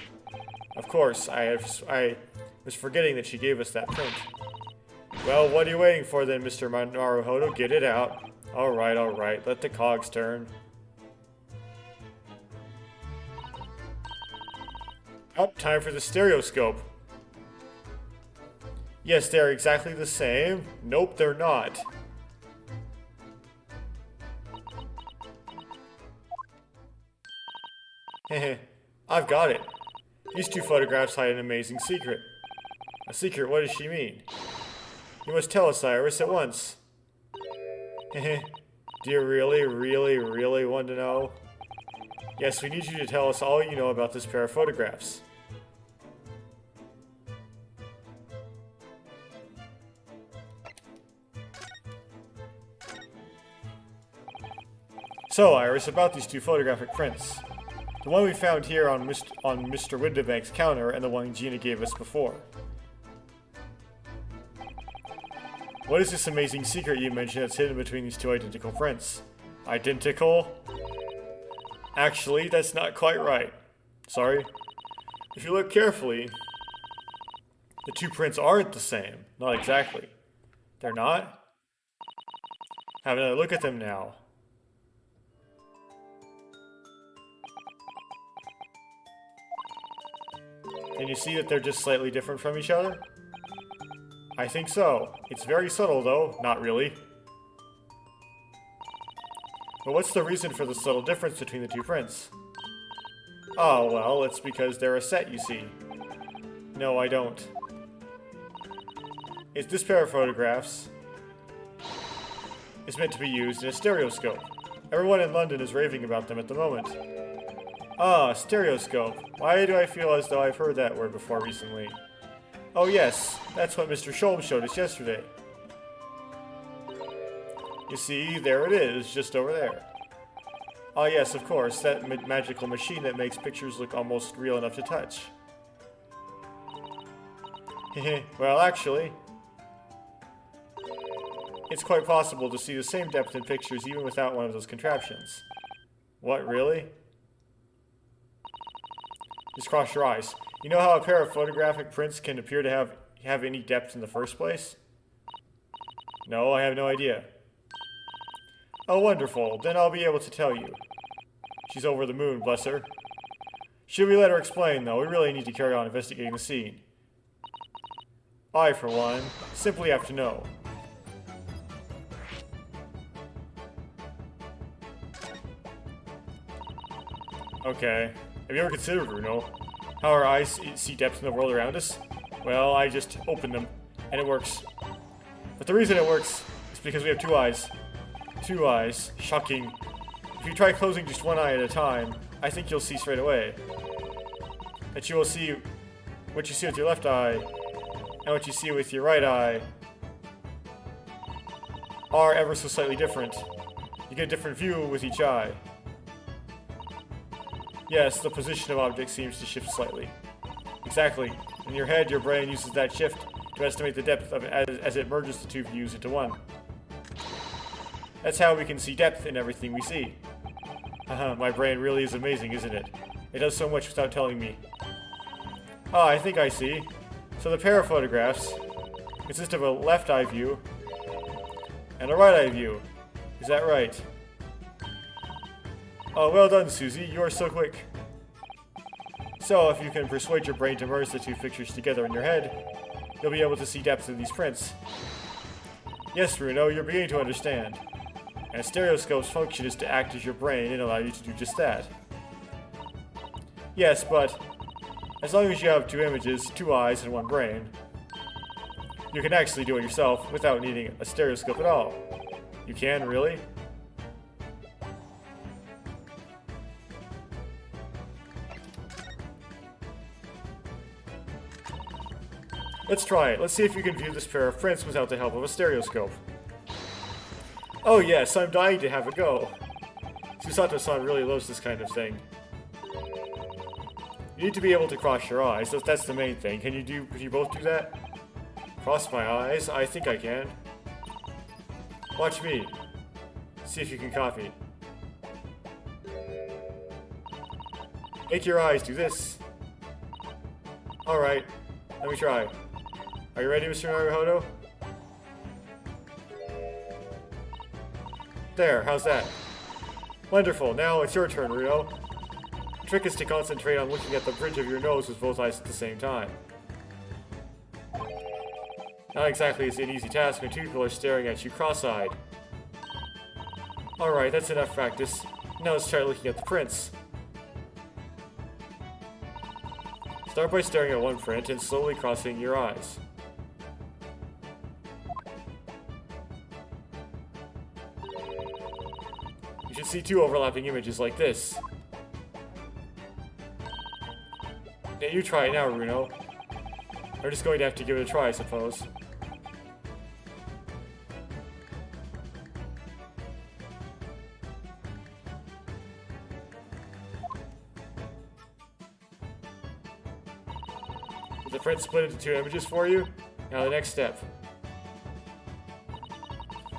Of course, I was forgetting that she gave us that print. Well, what are you waiting for then, Mr. Naruhodo? Get it out. Alright, let the cogs turn. Oh, time for the stereoscope. Yes, they're exactly the same. Nope, they're not. Heh, I've got it. These 2 photographs hide an amazing secret. A secret? What does she mean? You must tell us, Iris, at once. Heh, do you really want to know? Yes, we need you to tell us all you know about this pair of photographs. So, Iris, about these 2 photographic prints. The one we found here on Mr. Windibank's counter and the one Gina gave us before. What is this amazing secret you mentioned that's hidden between these 2 identical prints? Identical? Actually, that's not quite right. Sorry. If you look carefully, the 2 prints aren't the same. Not exactly. They're not? Have another look at them now. Can you see that they're just slightly different from each other? I think so. It's very subtle, though. Not really. But what's the reason for the subtle difference between the two prints? Oh, well, it's because they're a set, you see. No, I don't. It's this pair of photographs is meant to be used in a stereoscope. Everyone in London is raving about them at the moment. Ah, stereoscope. Why do I feel as though I've heard that word before recently? Oh yes, that's what Mr. Sholmes showed us yesterday. You see, there it is, just over there. Ah yes, of course, that magical machine that makes pictures look almost real enough to touch. Heh, well actually, it's quite possible to see the same depth in pictures even without one of those contraptions. What, really? Just cross your eyes. You know how a pair of photographic prints can appear to have any depth in the first place? No, I have no idea. Oh, wonderful. Then I'll be able to tell you. She's over the moon, bless her. Should we let her explain, though? We really need to carry on investigating the scene. I, for one, simply have to know. Okay. Have you ever considered, Bruno, how our eyes see depth in the world around us? Well, I just open them, and it works. But the reason it works is because we have two eyes. Two eyes. Shocking. If you try closing just one eye at a time, I think you'll see straight away that you will see what you see with your left eye and what you see with your right eye are ever so slightly different. You get a different view with each eye. Yes, the position of objects seems to shift slightly. Exactly. In your head, your brain uses that shift to estimate the depth of it as it merges the two views into one. That's how we can see depth in everything we see. Haha, my brain really is amazing, isn't it? It does so much without telling me. Ah, I think I see. So the pair of photographs consist of a left eye view and a right eye view. Is that right? Oh, well done, Susie. You are so quick. So, if you can persuade your brain to merge the two pictures together in your head, you'll be able to see depth in these prints. Yes, Bruno, you're beginning to understand. And a stereoscope's function is to act as your brain and allow you to do just that. Yes, but as long as you have two images, two eyes, and one brain, you can actually do it yourself without needing a stereoscope at all. You can, really? Let's try it. Let's see if you can view this pair of prints without the help of a stereoscope. Oh yes, I'm dying to have a go. Susato-san really loves this kind of thing. You need to be able to cross your eyes. That's the main thing. Can you both do that? Cross my eyes? I think I can. Watch me. See if you can copy. Make your eyes do this. Alright, let me try. Are you ready, Mr. Naruhodo? There, how's that? Wonderful, now it's your turn, Runo. The trick is to concentrate on looking at the bridge of your nose with both eyes at the same time. Not exactly an easy task when two people are staring at you cross-eyed. Alright, that's enough practice. Now let's try looking at the prints. Start by staring at one print and slowly crossing your eyes. You should see two overlapping images like this. Yeah, you try it now, Runo. I'm just going to have to give it a try, I suppose. Did the print split into two images for you? Now the next step.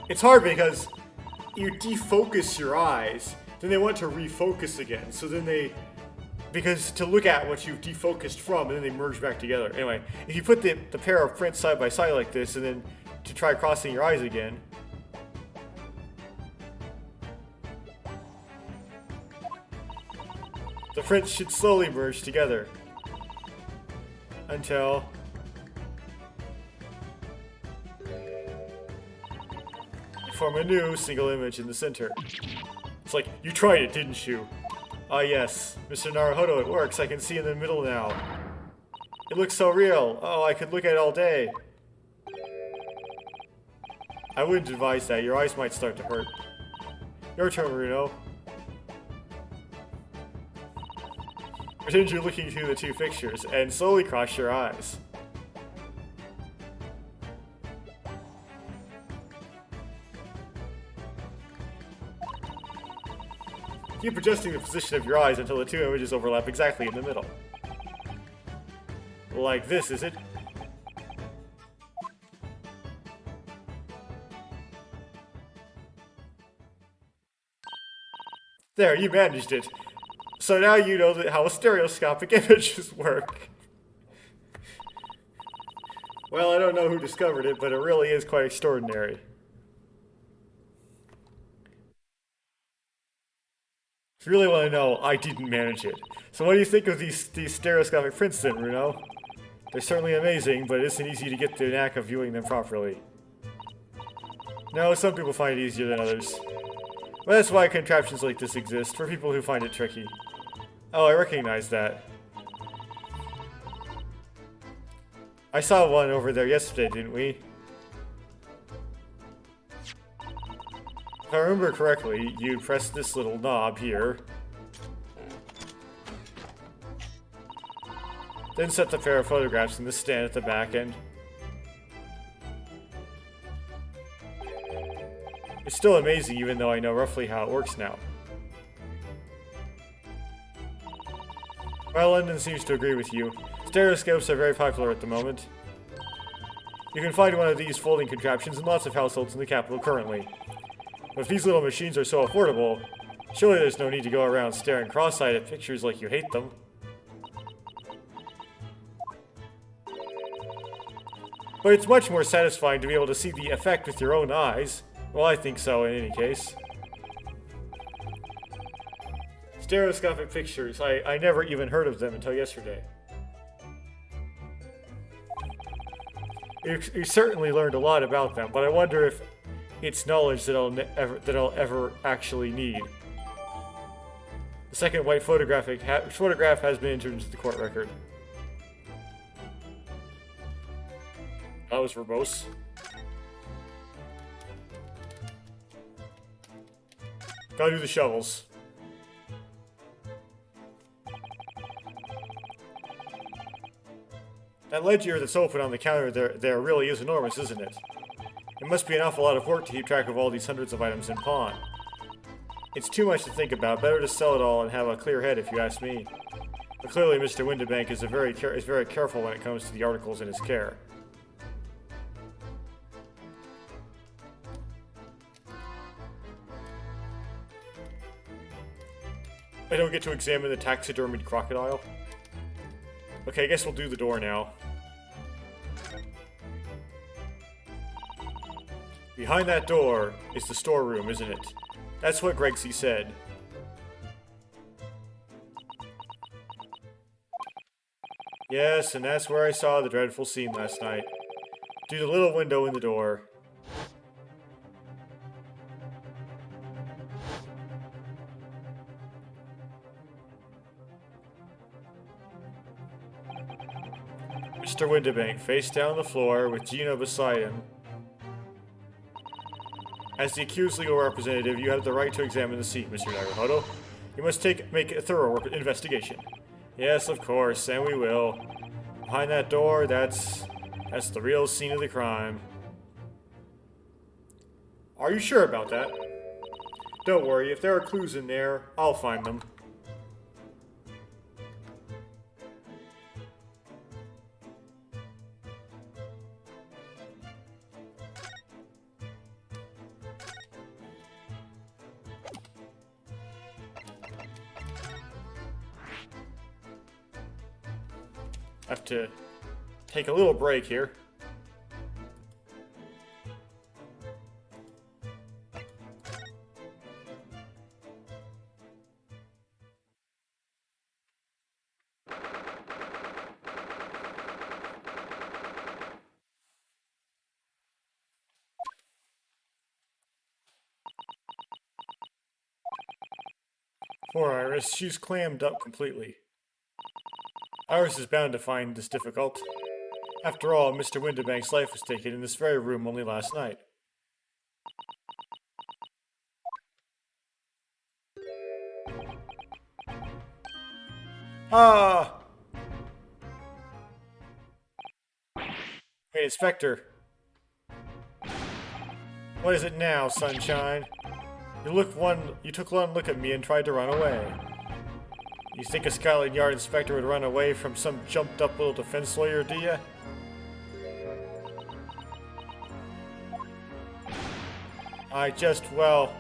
It's hard because you defocus your eyes, then they want to refocus again. So then because to look at what you've defocused from, and then they merge back together. Anyway, if you put the pair of prints side by side like this, and then to try crossing your eyes again, the prints should slowly merge together. until... you form a new single image in the center. It's like, you tried it, didn't you? Ah yes, Mr. Naruhodo, it works. I can see in the middle now. It looks so real. Oh, I could look at it all day. I wouldn't advise that. Your eyes might start to hurt. Your turn, Bruno. Pretend you're looking through the two fixtures, and slowly cross your eyes. Keep adjusting the position of your eyes until the two images overlap exactly in the middle. Like this, is it? There, you managed it. So now you know how stereoscopic images work. Well, I don't know who discovered it, but it really is quite extraordinary. If you really want to know, I didn't manage it. So what do you think of these stereoscopic prints then, Runo? They're certainly amazing, but it isn't easy to get the knack of viewing them properly. No, some people find it easier than others. But that's why contraptions like this exist, for people who find it tricky. Oh, I recognize that. I saw one over there yesterday, didn't we? If I remember correctly, you press this little knob here. Then set the pair of photographs in the stand at the back end. It's still amazing even though I know roughly how it works now. Well, London seems to agree with you. Stereoscopes are very popular at the moment. You can find one of these folding contraptions in lots of households in the capital currently. But if these little machines are so affordable, surely there's no need to go around staring cross-eyed at pictures like you hate them. But it's much more satisfying to be able to see the effect with your own eyes. Well, I think so in any case. Stereoscopic pictures, I never even heard of them until yesterday. You certainly learned a lot about them, but I wonder if it's knowledge that I'll ever actually need. The second white photograph has been entered into the court record. That was verbose. Gotta do the shovels. That ledger that's open on the counter there really is enormous, isn't it? It must be an awful lot of work to keep track of all these hundreds of items in pawn. It's too much to think about. Better to sell it all and have a clear head, if you ask me. But clearly, Mr. Windibank is very careful when it comes to the articles in his care. I don't get to examine the taxidermied crocodile. Okay, I guess we'll do the door now. Behind that door is the storeroom, isn't it? That's what Gregsy said. Yes, and that's where I saw the dreadful scene last night. Through the little window in the door. Mr. Windibank, face down on the floor with Gina beside him. As the accused legal representative, you have the right to examine the scene, Mr. Naruhodo. You must make a thorough investigation. Yes, of course, and we will. Behind that door, that's the real scene of the crime. Are you sure about that? Don't worry, if there are clues in there, I'll find them. Have to take a little break here. Poor Iris, she's clammed up completely. Iris is bound to find this difficult. After all, Mr. Windibank's life was taken in this very room only last night. Ah! Hey, Inspector. What is it now, sunshine? You took one look at me and tried to run away. You think a Scotland Yard inspector would run away from some jumped-up little defense lawyer, do ya? Well...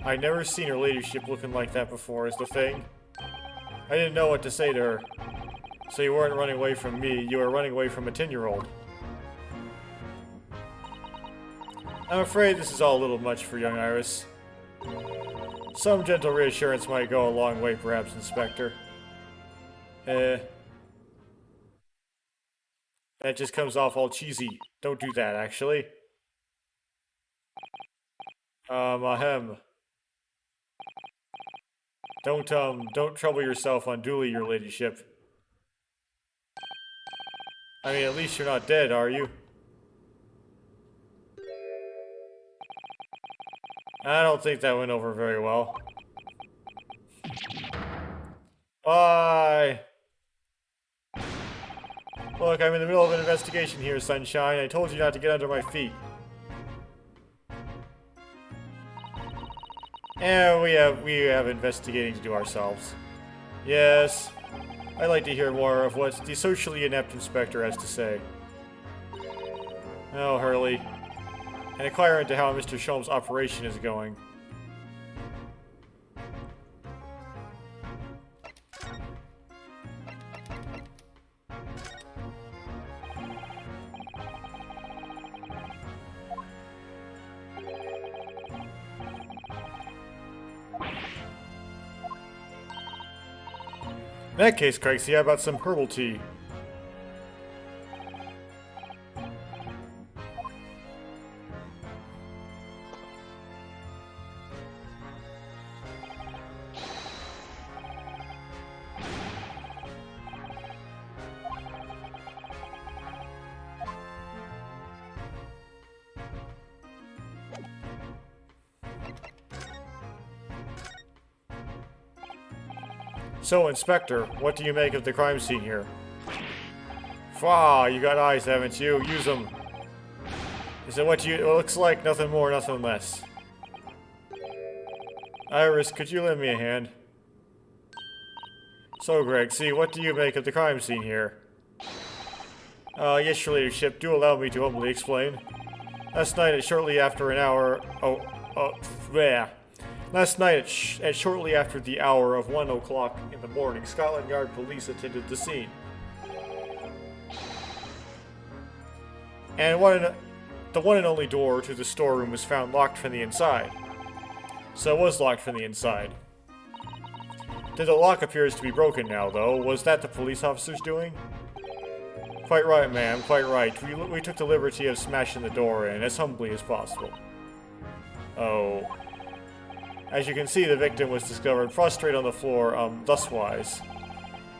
I'd never seen her ladyship looking like that before, is the thing. I didn't know what to say to her. So you weren't running away from me, you were running away from a 10-year-old. I'm afraid this is all a little much for young Iris. Some gentle reassurance might go a long way, perhaps, Inspector. That just comes off all cheesy. Don't do that, actually. Ahem. Don't trouble yourself unduly, your ladyship. I mean, at least you're not dead, are you? I don't think that went over very well. Bye! Look, I'm in the middle of an investigation here, sunshine. I told you not to get under my feet. And we have investigating to do ourselves. Yes. I'd like to hear more of what the socially inept inspector has to say. Oh, Hurley. And inquire into how Mr. Sholm's operation is going. In that case, Craigsy, how about some herbal tea? So, Inspector, what do you make of the crime scene here? Fah, you got eyes, haven't you? Use them. Is it what it looks like? Nothing more, nothing less. Iris, could you lend me a hand? So, Greg, see, what do you make of the crime scene here? Yes, your ladyship, do allow me to humbly explain. Last night at shortly after an hour... Last night, at shortly after the hour of 1 o'clock in the morning, Scotland Yard police attended the scene. And the one and only door to the storeroom was found locked from the inside. So it was locked from the inside. The lock appears to be broken now, though. Was that the police officers doing? Quite right, ma'am, quite right. We took the liberty of smashing the door in as humbly as possible. Oh... As you can see, the victim was discovered prostrate on the floor, thuswise.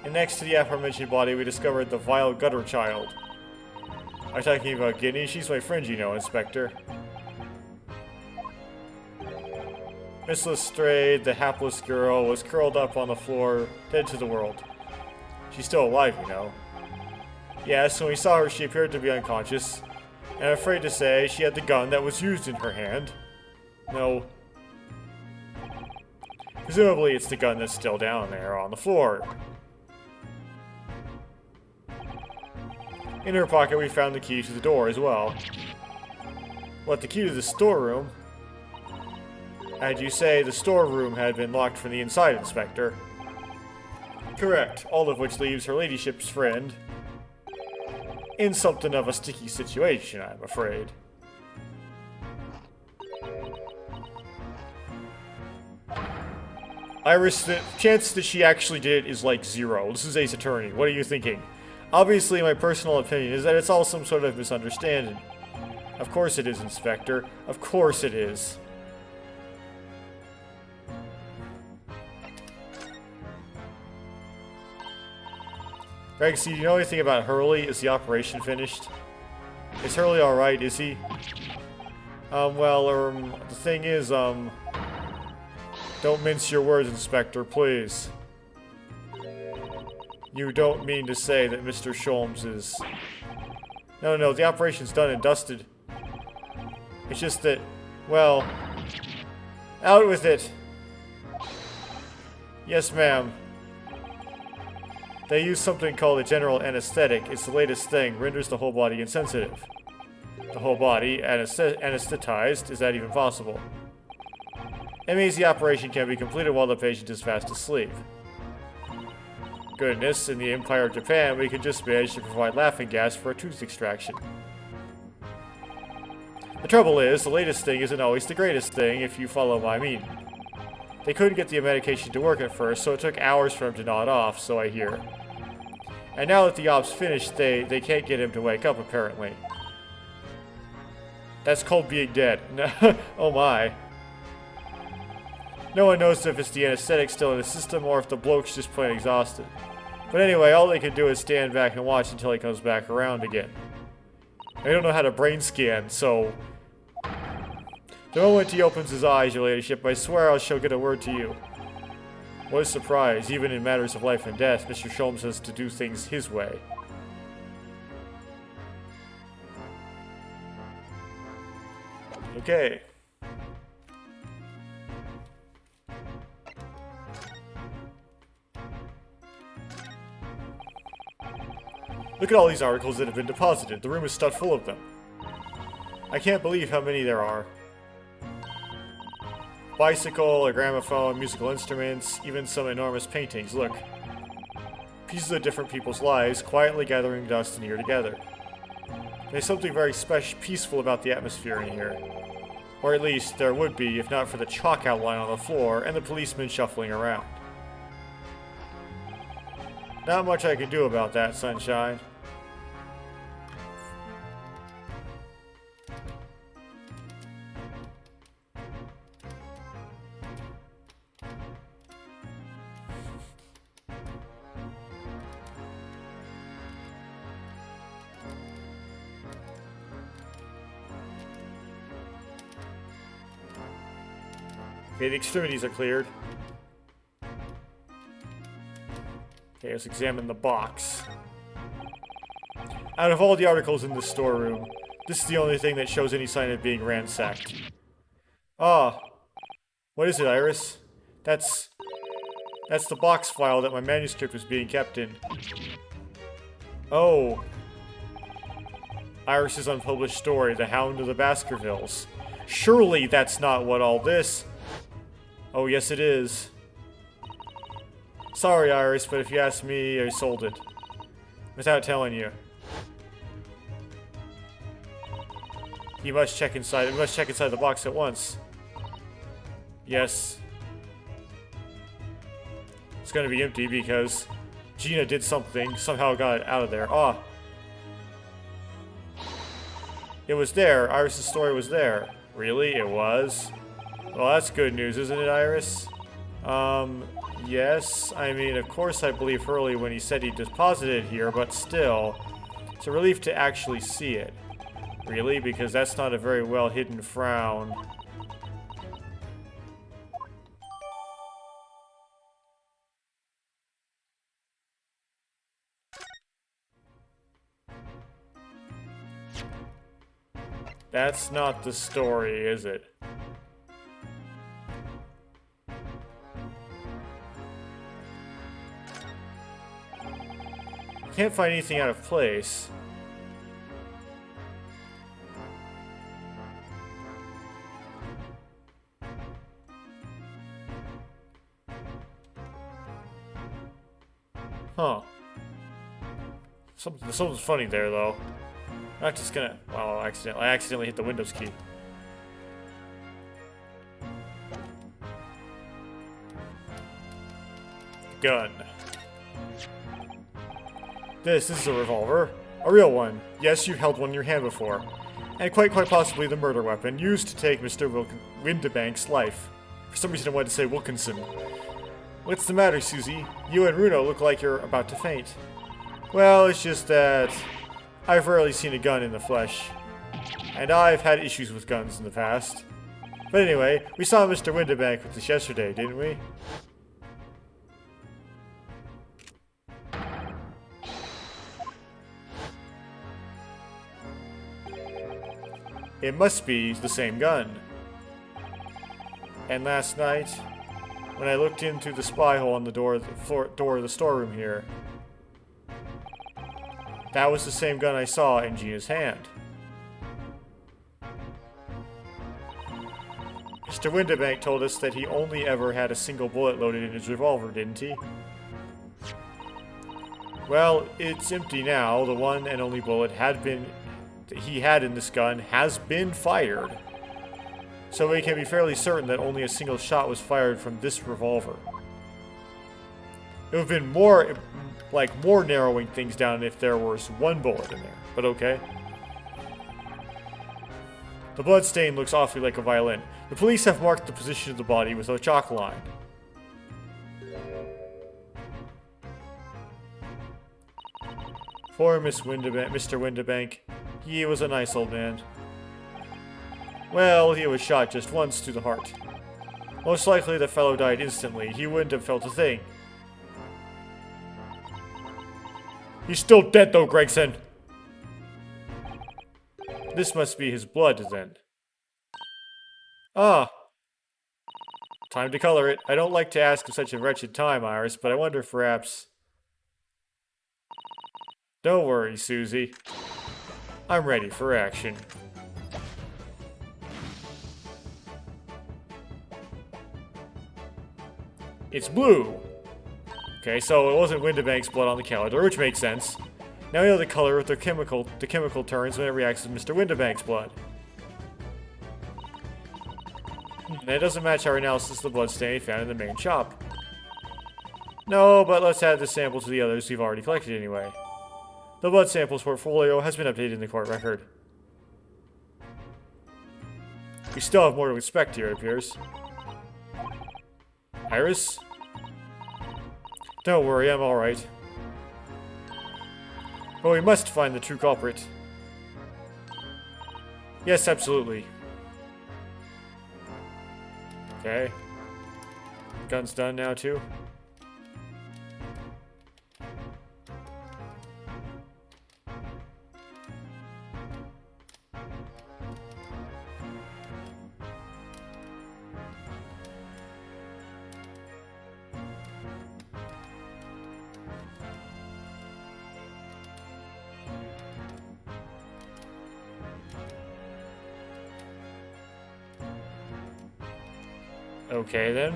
And next to the aforementioned body, we discovered the vile gutter child. Are you talking about Guinea? She's my friend, you know, Inspector. Miss Lestrade, the hapless girl, was curled up on the floor, dead to the world. She's still alive, you know. Yes, when we saw her, she appeared to be unconscious. And I'm afraid to say, she had the gun that was used in her hand. No. Presumably, it's the gun that's still down there on the floor. In her pocket, we found the key to the door as well. What, the key to the storeroom? And you say the storeroom had been locked from the inside, Inspector? Correct, all of which leaves her ladyship's friend in something of a sticky situation, I'm afraid. Iris, the chance that she actually did it is like 0. This is Ace Attorney. What are you thinking? Obviously, my personal opinion is that it's all some sort of misunderstanding. Of course it is, Inspector. Of course it is. Greg, see, do you know anything about Hurley? Is the operation finished? Is Hurley alright, is he? The thing is, don't mince your words, Inspector, please. You don't mean to say that Mr. Sholmes is... No, the operation's done and dusted. It's just that, well... Out with it! Yes, ma'am. They use something called a general anesthetic. It's the latest thing, renders the whole body insensitive. The whole body anesthetized? Is that even possible? It means the operation can be completed while the patient is fast asleep. Goodness, in the Empire of Japan, we could just manage to provide laughing gas for a tooth extraction. The trouble is, the latest thing isn't always the greatest thing, if you follow my meaning. They couldn't get the medication to work at first, so it took hours for him to nod off, so I hear. And now that the op's finished, they can't get him to wake up, apparently. That's called being dead. Oh my. No one knows if it's the anesthetic still in the system or if the bloke's just plain exhausted. But anyway, all they can do is stand back and watch until he comes back around again. I don't know how to brain scan, so... The moment he opens his eyes, your ladyship, I swear I shall get a word to you. What a surprise, even in matters of life and death, Mr. Sholmes has to do things his way. Okay. Look at all these articles that have been deposited. The room is stuffed full of them. I can't believe how many there are. Bicycle, a gramophone, musical instruments, even some enormous paintings. Look. Pieces of different people's lives, quietly gathering dust and ear together. There's something very peaceful about the atmosphere in here. Or at least, there would be, if not for the chalk outline on the floor and the policemen shuffling around. Not much I can do about that, sunshine. Okay, the extremities are cleared. Okay, let's examine the box. Out of all the articles in the storeroom, this is the only thing that shows any sign of being ransacked. Ah, what is it, Iris? That's the box file that my manuscript was being kept in. Oh. Iris's unpublished story, The Hound of the Baskervilles. Surely that's not what all this... Oh, yes it is. Sorry, Iris, but if you ask me, I sold it. Without telling you. You must check inside. We must check inside the box at once. Yes. It's gonna be empty because Gina did something, somehow got it out of there. Ah. It was there. Iris's story was there. Really? It was? Well, that's good news, isn't it, Iris? Yes. I mean, of course I believe Hurley when he said he deposited it here, but still. It's a relief to actually see it. Really? Because that's not a very well hidden frown. That's not the story, is it? Can't find anything out of place. Huh. Something's funny there, though. I'm not just gonna... Well, I accidentally hit the Windows key. Gun. This is a revolver. A real one. Yes, you've held one in your hand before. And quite possibly the murder weapon used to take Mr. Windibank's life. For some reason I wanted to say Wilkinson. What's the matter, Susie? You and Runo look like you're about to faint. Well, it's just that I've rarely seen a gun in the flesh. And I've had issues with guns in the past. But anyway, we saw Mr. Windibank with this yesterday, didn't we? It must be the same gun. And last night, when I looked in through the spy hole on the door of the storeroom here, that was the same gun I saw in Gina's hand. Mr. Windibank told us that he only ever had a single bullet loaded in his revolver, didn't he? Well, it's empty now. The one and only bullet that he had in this gun has been fired. So we can be fairly certain that only a single shot was fired from this revolver. It would have been more narrowing things down if there was one bullet in there, but okay. The blood stain looks awfully like a violin. The police have marked the position of the body with a chalk line. Poor Mr. Windibank. He was a nice old man. Well, he was shot just once to the heart. Most likely the fellow died instantly. He wouldn't have felt a thing. He's still dead though, Gregson! This must be his blood, then. Ah. Time to color it. I don't like to ask in such a wretched time, Iris, but I wonder if perhaps... Don't worry, Susie. I'm ready for action. It's blue! Okay, so it wasn't Windibank's blood on the calendar, which makes sense. Now we know the color of the chemical turns when it reacts with Mr. Windibank's blood. And it doesn't match our analysis of the blood stain found in the main shop. No, but let's add the sample to the others we've already collected anyway. The blood samples portfolio has been updated in the court record. We still have more to inspect here, it appears. Iris? Don't worry, I'm alright. But we must find the true culprit. Yes, absolutely. Okay. Gun's done now, too. Okay, then.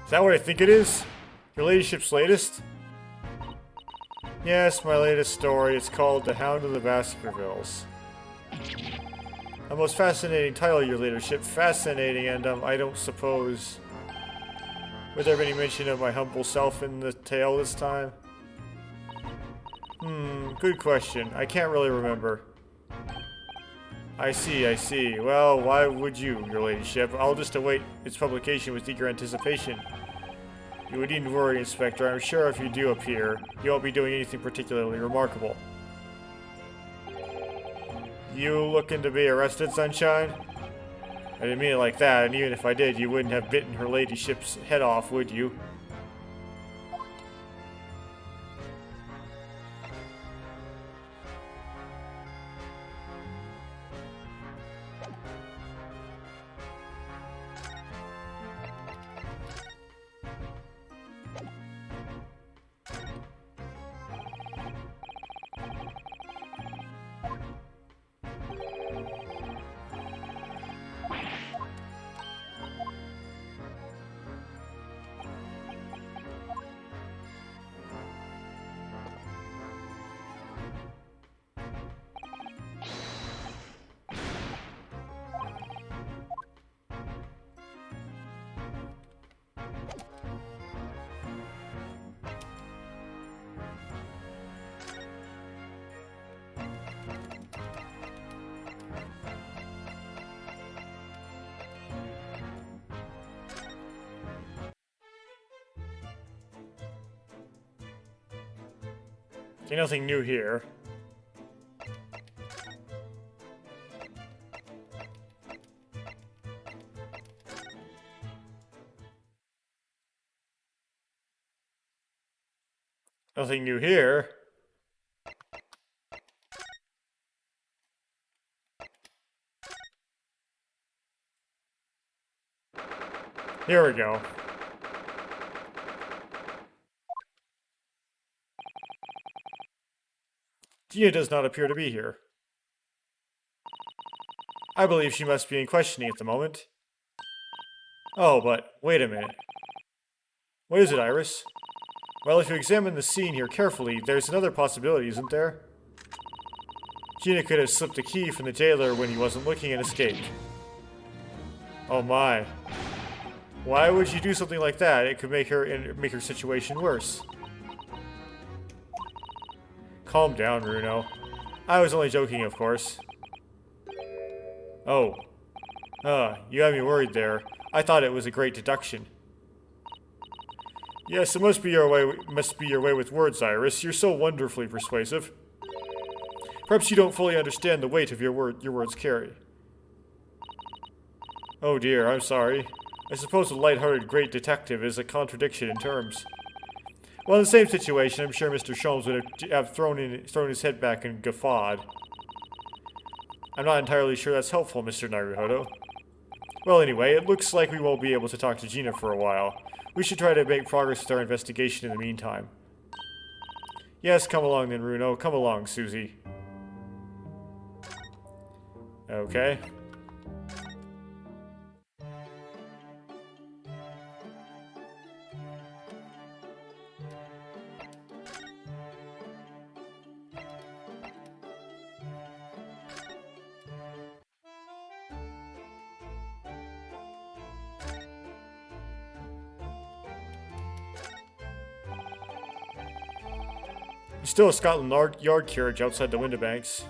Is that what I think it is? Your ladyship's latest? Yes, my latest story. It's called The Hound of the Baskervilles. A most fascinating title, your ladyship. Fascinating, and I don't suppose... Would there be any mention of my humble self in the tale this time? Good question. I can't really remember. I see, I see. Well, why would you, your ladyship? I'll just await its publication with eager anticipation. You needn't worry, Inspector. I'm sure if you do appear, you won't be doing anything particularly remarkable. You looking to be arrested, Sunshine? I didn't mean it like that, and even if I did, you wouldn't have bitten her ladyship's head off, would you? Okay, nothing new here. Nothing new here. Here we go. Gina does not appear to be here. I believe she must be in questioning at the moment. Oh, but wait a minute. What is it, Iris? Well, if you examine the scene here carefully, there's another possibility, isn't there? Gina could have slipped a key from the jailer when he wasn't looking and escaped. Oh my. Why would you do something like that? It could make her situation worse. Calm down, Runo. I was only joking, of course. Oh. You had me worried there. I thought it was a great deduction. Yes, it must be your way with words, Iris. You're so wonderfully persuasive. Perhaps you don't fully understand the weight of your words carry. Oh dear, I'm sorry. I suppose a light-hearted great detective is a contradiction in terms. Well, in the same situation, I'm sure Mr. Sholmes would have thrown his head back and guffawed. I'm not entirely sure that's helpful, Mr. Naruhodo. Well, anyway, it looks like we won't be able to talk to Gina for a while. We should try to make progress with our investigation in the meantime. Yes, come along then, Runo. Come along, Susie. Okay. There's still a Scotland Yard carriage outside the window banks.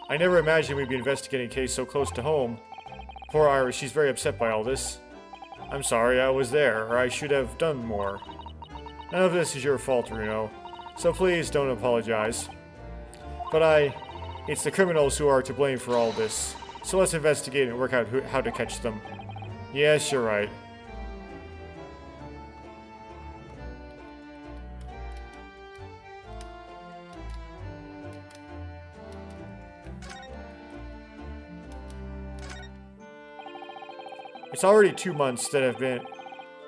I never imagined we'd be investigating a case so close to home. Poor Iris, she's very upset by all this. I'm sorry I was there, or I should have done more. None of this is your fault, Runo, so please don't apologize. But it's the criminals who are to blame for all this, so let's investigate and work out how to catch them. Yes, you're right. It's already 2 months that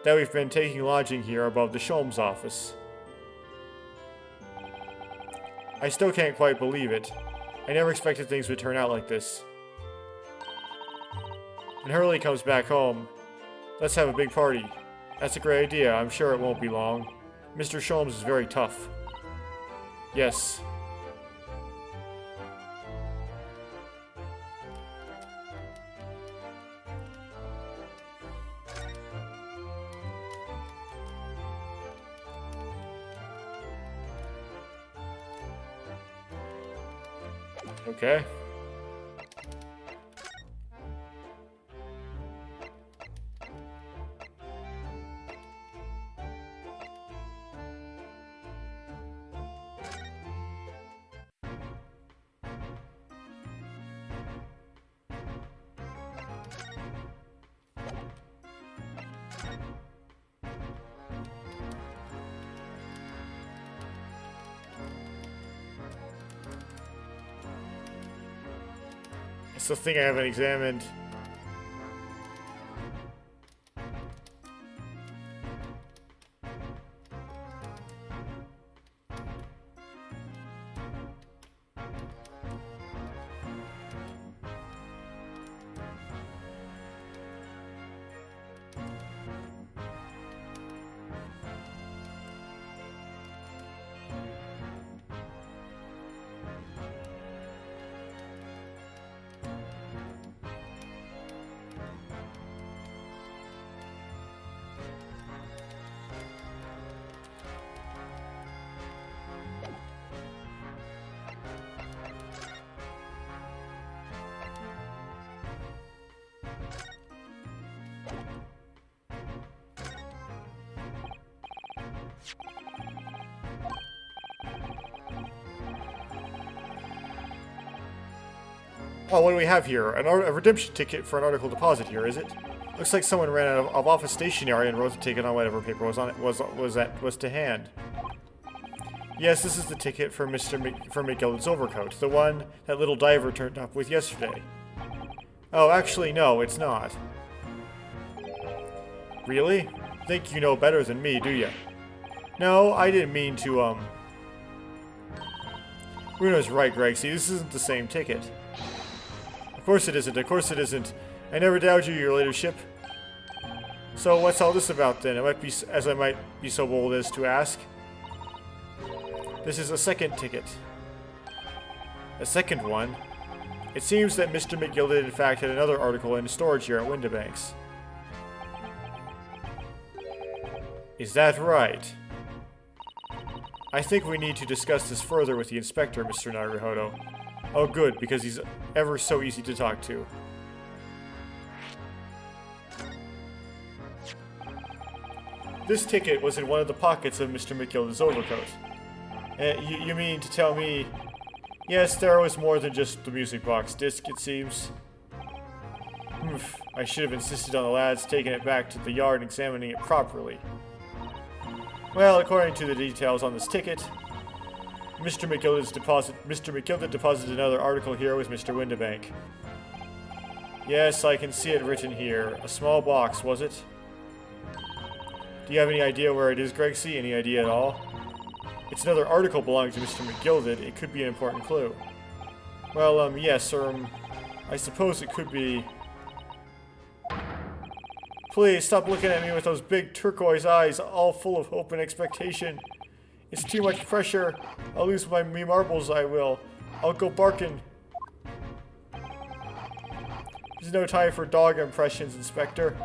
we've been taking lodging here above the Sholmes office. I still can't quite believe it. I never expected things would turn out like this. When Hurley comes back home, let's have a big party. That's a great idea. I'm sure it won't be long. Mr. Sholmes is very tough. Yes. Okay. It's the thing I haven't examined. Oh, what do we have here? A redemption ticket for an article deposit here, is it? Looks like someone ran out of office stationery and wrote the ticket on whatever paper was on it was to hand. Yes, this is the ticket for for McGilden's overcoat, the one that little diver turned up with yesterday. Oh, actually, no, it's not. Really? Think you know better than me, do you? No, I didn't mean to, Bruno's right, Greg. See, this isn't the same ticket. Of course it isn't. Of course it isn't. I never doubted you, your leadership. So what's all this about then? I might be so bold as to ask. This is a second ticket. A second one? It seems that Mr. McGilden in fact had another article in storage here at Windibanks. Is that right? I think we need to discuss this further with the inspector, Mr. Naruhodo. Oh good, because he's ever so easy to talk to. This ticket was in one of the pockets of Mr. McGilden's overcoat. You mean to tell me... Yes, there was more than just the music box disc, it seems. Oof, I should have insisted on the lads taking it back to the yard and examining it properly. Well, according to the details on this ticket, Mr. McGilden deposited another article here with Mr. Windibank. Yes, I can see it written here. A small box, was it? Do you have any idea where it is, Gregsy? Any idea at all? It's another article belonging to Mr. McGilden. It could be an important clue. Well, yes, I suppose it could be... Please, stop looking at me with those big turquoise eyes, all full of hope and expectation. It's too much pressure. I'll lose me marbles, I will. I'll go barking. There's no time for dog impressions, Inspector.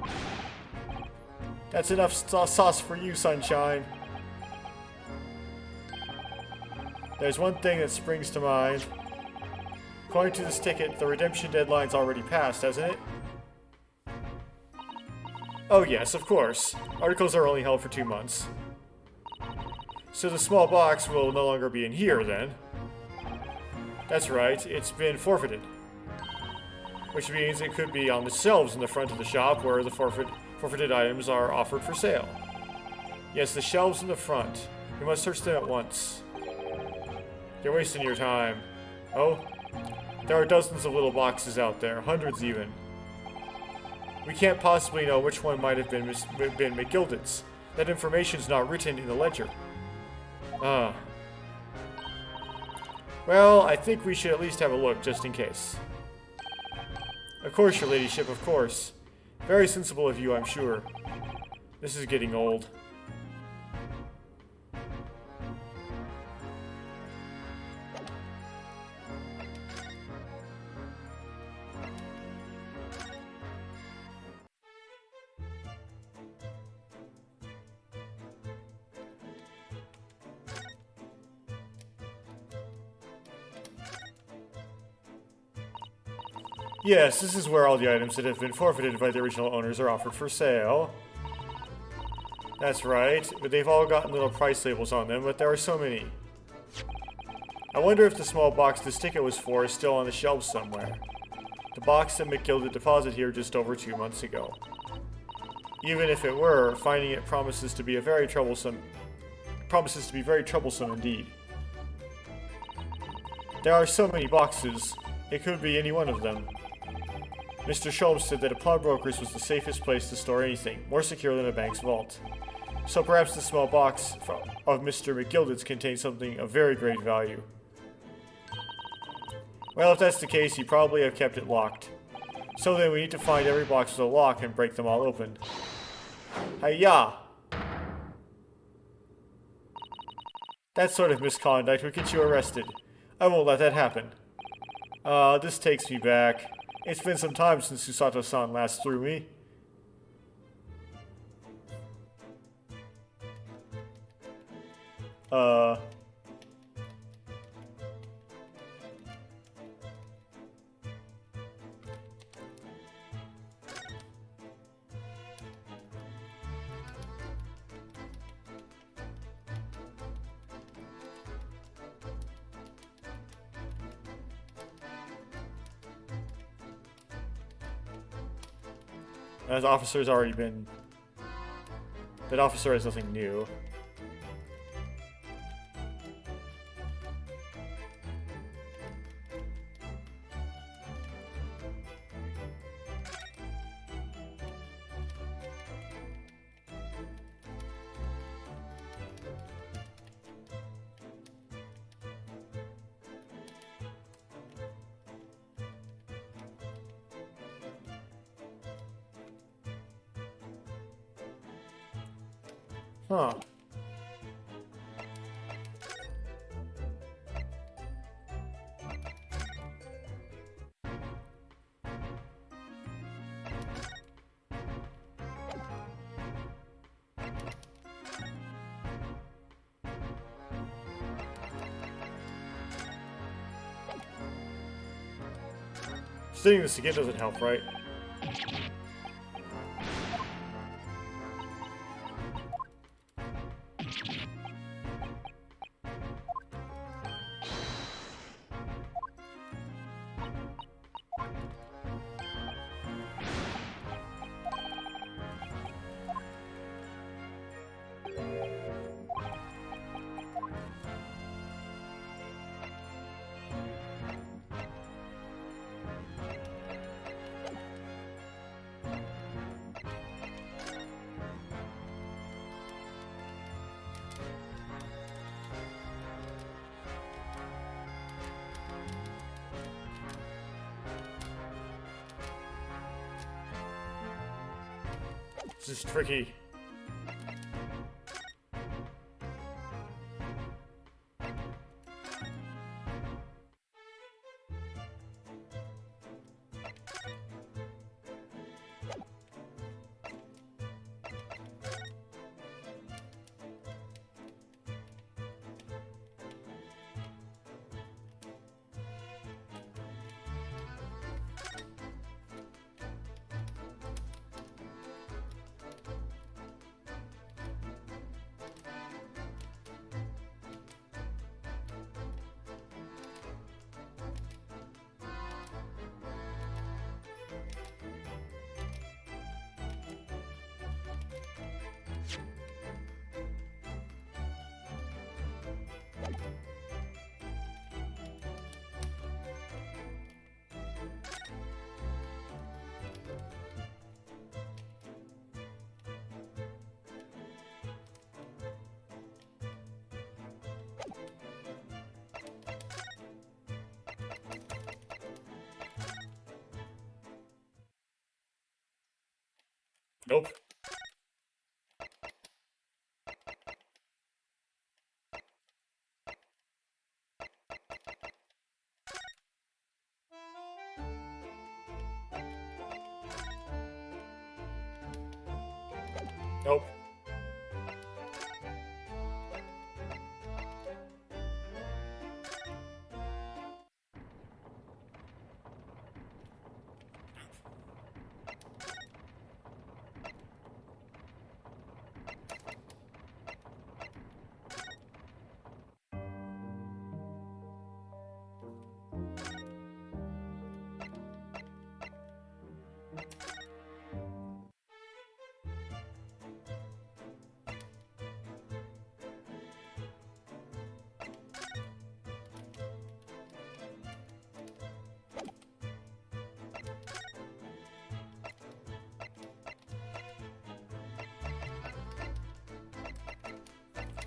That's enough sauce for you, Sunshine. There's one thing that springs to mind. According to this ticket, the redemption deadline's already passed, hasn't it? Oh yes, of course. Articles are only held for 2 months. So the small box will no longer be in here, then? That's right, it's been forfeited. Which means it could be on the shelves in the front of the shop where the forfeited items are offered for sale. Yes, the shelves in the front. You must search them at once. You're wasting your time. Oh? There are dozens of little boxes out there, hundreds even. We can't possibly know which one might have been McGilden's. That information's not written in the ledger. Ah. Well, I think we should at least have a look, just in case. Of course, your ladyship, of course. Very sensible of you, I'm sure. This is getting old. Yes, this is where all the items that have been forfeited by the original owners are offered for sale. That's right, but they've all gotten little price labels on them, but there are so many. I wonder if the small box this ticket was for is still on the shelves somewhere. The box that McGilden deposited here just over 2 months ago. Even if it were, finding it promises to be very troublesome indeed. There are so many boxes, it could be any one of them. Mr. Sholmes said that a pawnbroker's was the safest place to store anything, more secure than a bank's vault. So perhaps the small box of Mr. McGilden's contains something of very great value. Well, if that's the case, he probably have kept it locked. So then we need to find every box with a lock and break them all open. Hi-ya! That sort of misconduct would get you arrested. I won't let that happen. This takes me back. It's been some time since Susato-san last threw me. As officer's already been... That officer has nothing new. Huh. Studying this again doesn't help, right? This is tricky. Nope. Nope.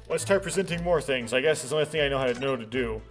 Let's start presenting more things. I guess it's the only thing I know to do.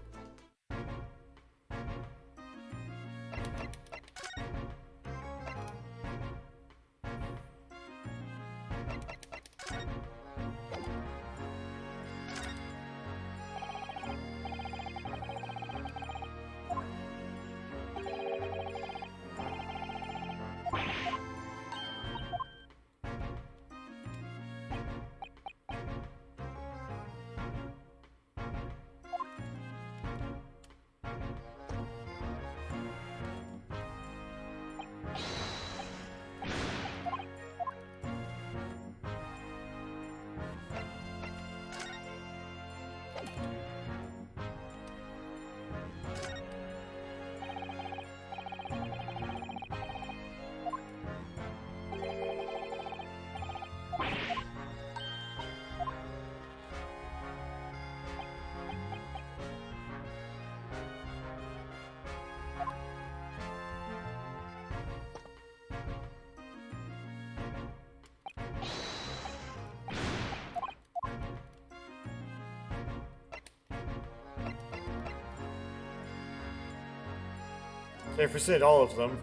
They presented all of them.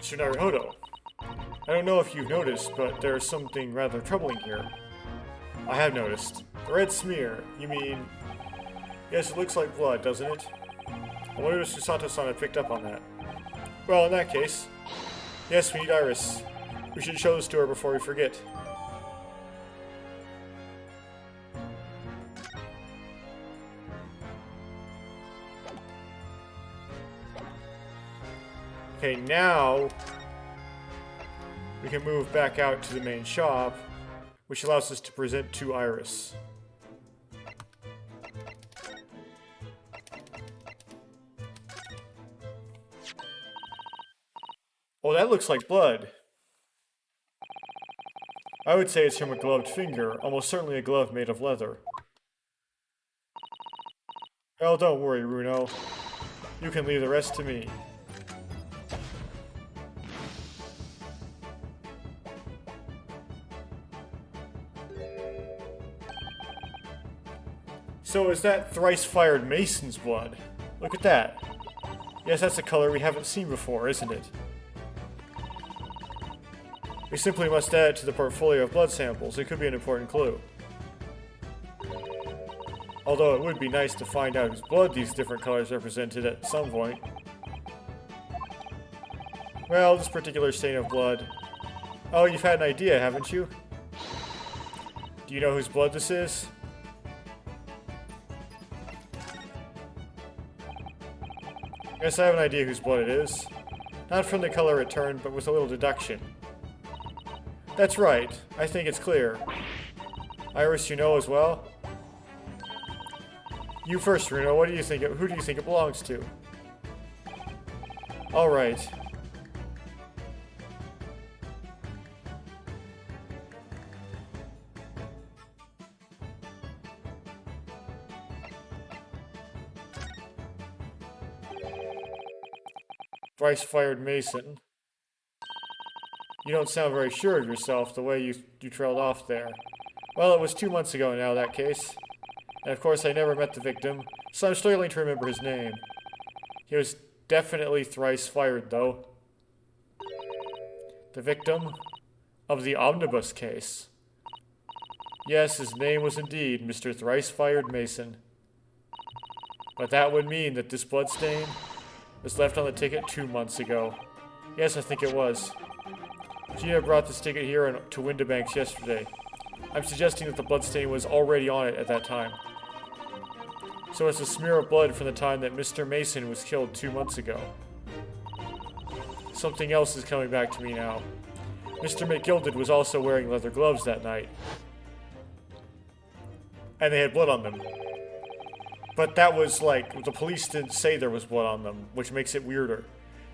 Mr. Naruhodo, I don't know if you've noticed, but there's something rather troubling here. I have noticed. The red smear, you mean... Yes, it looks like blood, doesn't it? I wonder if Susato-san had picked up on that. Well, in that case... Yes, we need Iris. We should show this to her before we forget. Okay, now we can move back out to the main shop, which allows us to present to Iris. Oh, that looks like blood. I would say it's from a gloved finger, almost certainly a glove made of leather. Well, don't worry, Runo. You can leave the rest to me. So is that thrice-fired Mason's blood? Look at that. Yes, that's a color we haven't seen before, isn't it? We simply must add it to the portfolio of blood samples. It could be an important clue. Although it would be nice to find out whose blood these different colors represented at some point. Well, this particular stain of blood... Oh, you've had an idea, haven't you? Do you know whose blood this is? Yes, I have an idea whose blood it is. Not from the color it turned, but with a little deduction. That's right. I think it's clear. Iris, you know as well? You first, Runo. What do you think? Who do you think it belongs to? All right. Thrice-fired Mason. You don't sound very sure of yourself the way you trailed off there. Well, it was 2 months ago now, that case. And of course I never met the victim, so I'm struggling to remember his name. He was definitely thrice-fired, though. The victim of the omnibus case. Yes, his name was indeed Mr. Thrice-fired Mason. But that would mean that this bloodstain was left on the ticket 2 months ago. Yes, I think it was. Gina brought this ticket here to Windibanks yesterday. I'm suggesting that the bloodstain was already on it at that time. So it's a smear of blood from the time that Mr. Mason was killed 2 months ago. Something else is coming back to me now. Mr. McGilded was also wearing leather gloves that night. And they had blood on them. But that was like, the police didn't say there was blood on them, which makes it weirder.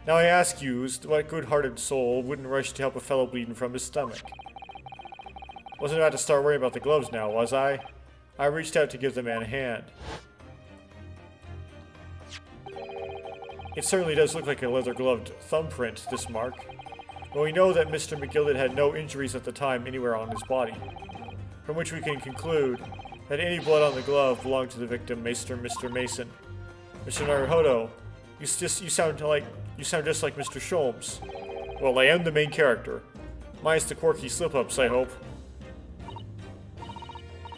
Now I ask you, what good-hearted soul wouldn't rush to help a fellow bleeding from his stomach? Wasn't about to start worrying about the gloves now, was I? I reached out to give the man a hand. It certainly does look like a leather-gloved thumbprint, this mark. but we know that Mr. McGilden had no injuries at the time anywhere on his body, from which we can conclude that any blood on the glove belonged to the victim, Mr. Mason. Mr. Naruhodo, you sound just like Mr. Sholmes. Well, I am the main character. Minus the quirky slip-ups, I hope.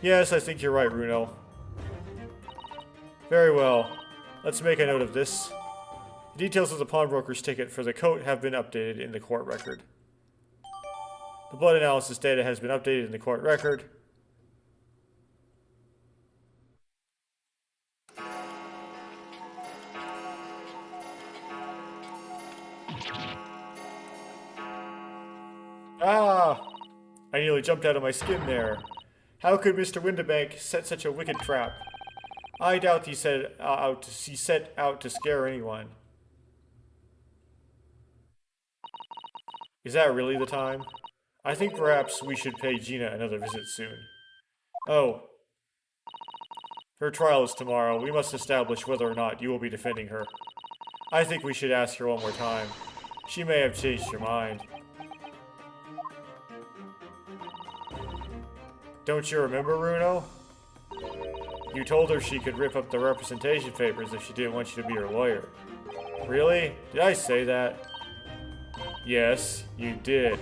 Yes, I think you're right, Runo. Very well. Let's make a note of this. The details of the pawnbroker's ticket for the coat have been updated in the court record. The blood analysis data has been updated in the court record. Ah! I nearly jumped out of my skin there. How could Mr. Windibank set such a wicked trap? I doubt he set out to scare anyone. Is that really the time? I think perhaps we should pay Gina another visit soon. Oh. Her trial is tomorrow. We must establish whether or not you will be defending her. I think we should ask her one more time. She may have changed her mind. Don't you remember, Runo? You told her she could rip up the representation papers if she didn't want you to be her lawyer. Really? Did I say that? Yes, you did.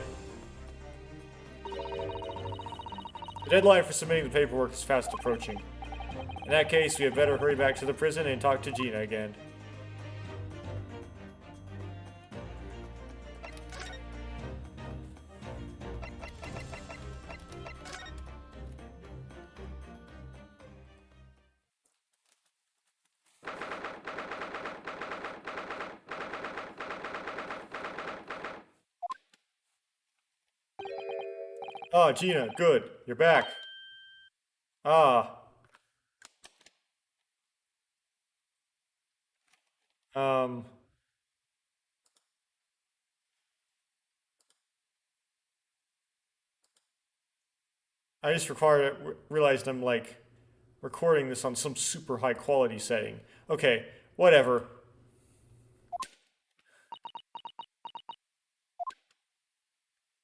The deadline for submitting the paperwork is fast approaching. In that case, we had better hurry back to the prison and talk to Gina again. Ah, Gina, good. You're back. Ah. I just realized I'm like recording this on some super high quality setting. Okay, whatever.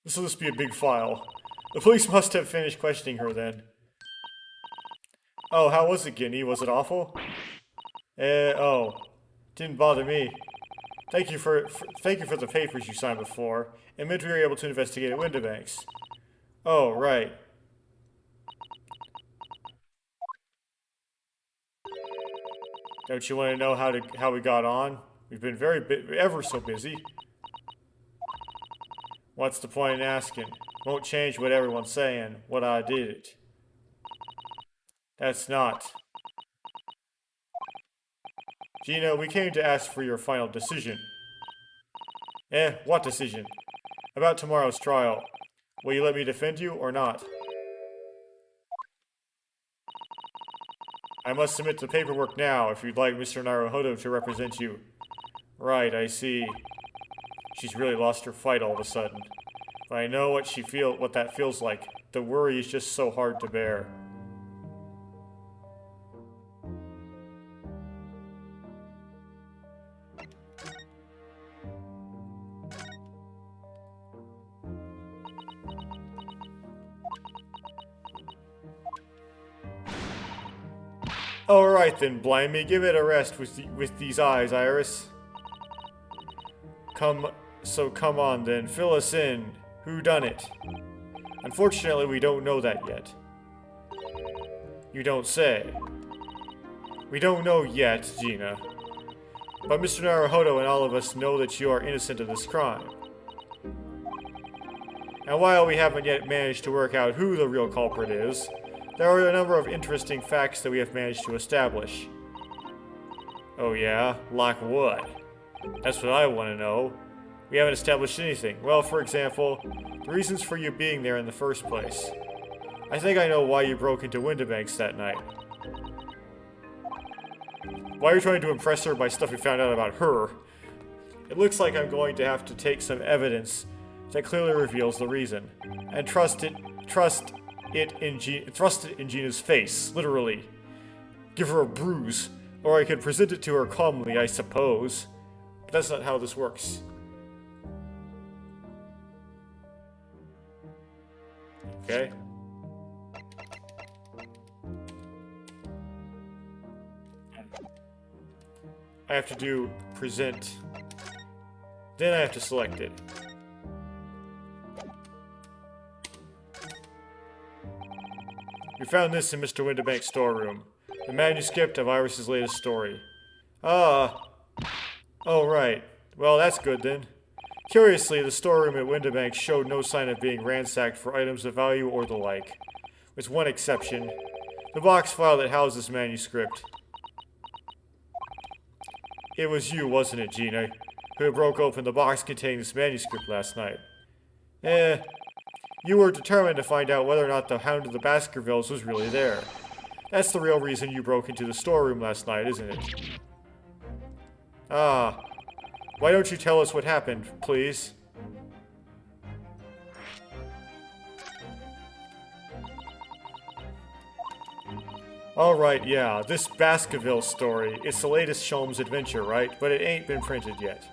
This will just be a big file. The police must have finished questioning her then. Oh, how was it, Guinea? Was it awful? Oh. Didn't bother me. Thank you for the papers you signed before. It meant we were able to investigate at Windibanks. Oh, right. Don't you want to know how we got on? We've been ever so busy. What's the point in asking? Won't change what everyone's saying. What I did it. That's not. Gina, we came to ask for your final decision. What decision? About tomorrow's trial. Will you let me defend you or not? I must submit the paperwork now if you'd like Mr. Naruhodo to represent you. Right, I see. She's really lost her fight all of a sudden. But I know what that feels like. The worry is just so hard to bear. Alright then, blind me, give it a rest with these eyes, Iris. Come on then, fill us in. Who done it? Unfortunately, we don't know that yet. You don't say. We don't know yet, Gina. But Mr. Naruhodo and all of us know that you are innocent of this crime. And while we haven't yet managed to work out who the real culprit is, there are a number of interesting facts that we have managed to establish. Oh yeah? Like what? That's what I want to know. We haven't established anything. Well, for example, the reasons for you being there in the first place. I think I know why you broke into Windibanks that night. Why are you trying to impress her by stuff we found out about her? It looks like I'm going to have to take some evidence that clearly reveals the reason, and thrust it in Gina's face, literally. Give her a bruise, or I could present it to her calmly, I suppose. But that's not how this works. Okay. I have to do present. Then I have to select it. We found this in Mr. Winterbank's storeroom. The manuscript of Iris's latest story. Ah. Oh, right. Well, that's good then. Curiously, the storeroom at Winterbank showed no sign of being ransacked for items of value or the like. With one exception. The box file that housed this manuscript. It was you, wasn't it, Gina, who broke open the box containing this manuscript last night? You were determined to find out whether or not the Hound of the Baskervilles was really there. That's the real reason you broke into the storeroom last night, isn't it? Ah. Why don't you tell us what happened, please? Alright, yeah, this Baskerville story, it's the latest Sholmes adventure, right? But it ain't been printed yet.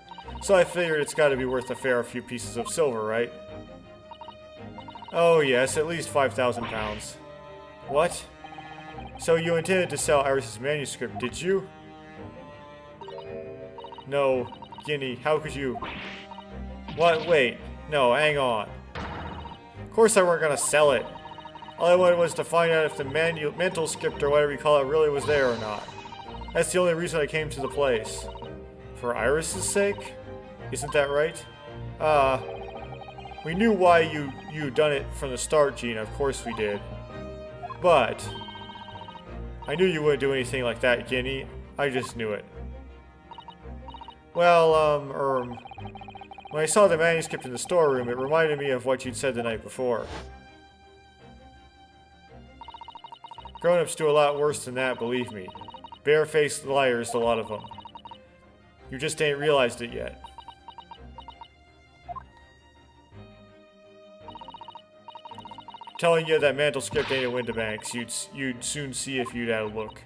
So I figured it's gotta be worth a fair few pieces of silver, right? Oh yes, at least 5,000 pounds. What? So you intended to sell Iris's manuscript, did you? No, Guinea, how could you? What? Wait, no, hang on. Of course I weren't gonna sell it. All I wanted was to find out if the mental script or whatever you call it really was there or not. That's the only reason I came to the place. For Iris's sake? Isn't that right? We knew why you done it from the start, Gina, of course we did. But I knew you wouldn't do anything like that, Guinea. I just knew it. Well, when I saw the manuscript in the storeroom, it reminded me of what you'd said the night before. Grown-ups do a lot worse than that, believe me. Bare-faced liars, a lot of them. You just ain't realized it yet. Telling you that mantle script ain't at Winterbank's, you'd soon see if you'd had a look.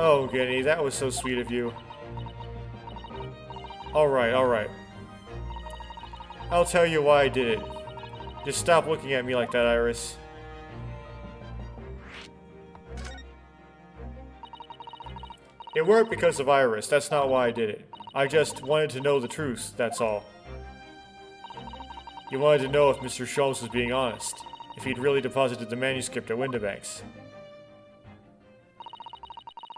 Oh, Guinea, that was so sweet of you. Alright, alright. I'll tell you why I did it. Just stop looking at me like that, Iris. It weren't because of Iris, that's not why I did it. I just wanted to know the truth, that's all. You wanted to know if Mr. Sholmes was being honest. If he'd really deposited the manuscript at Winterbank's.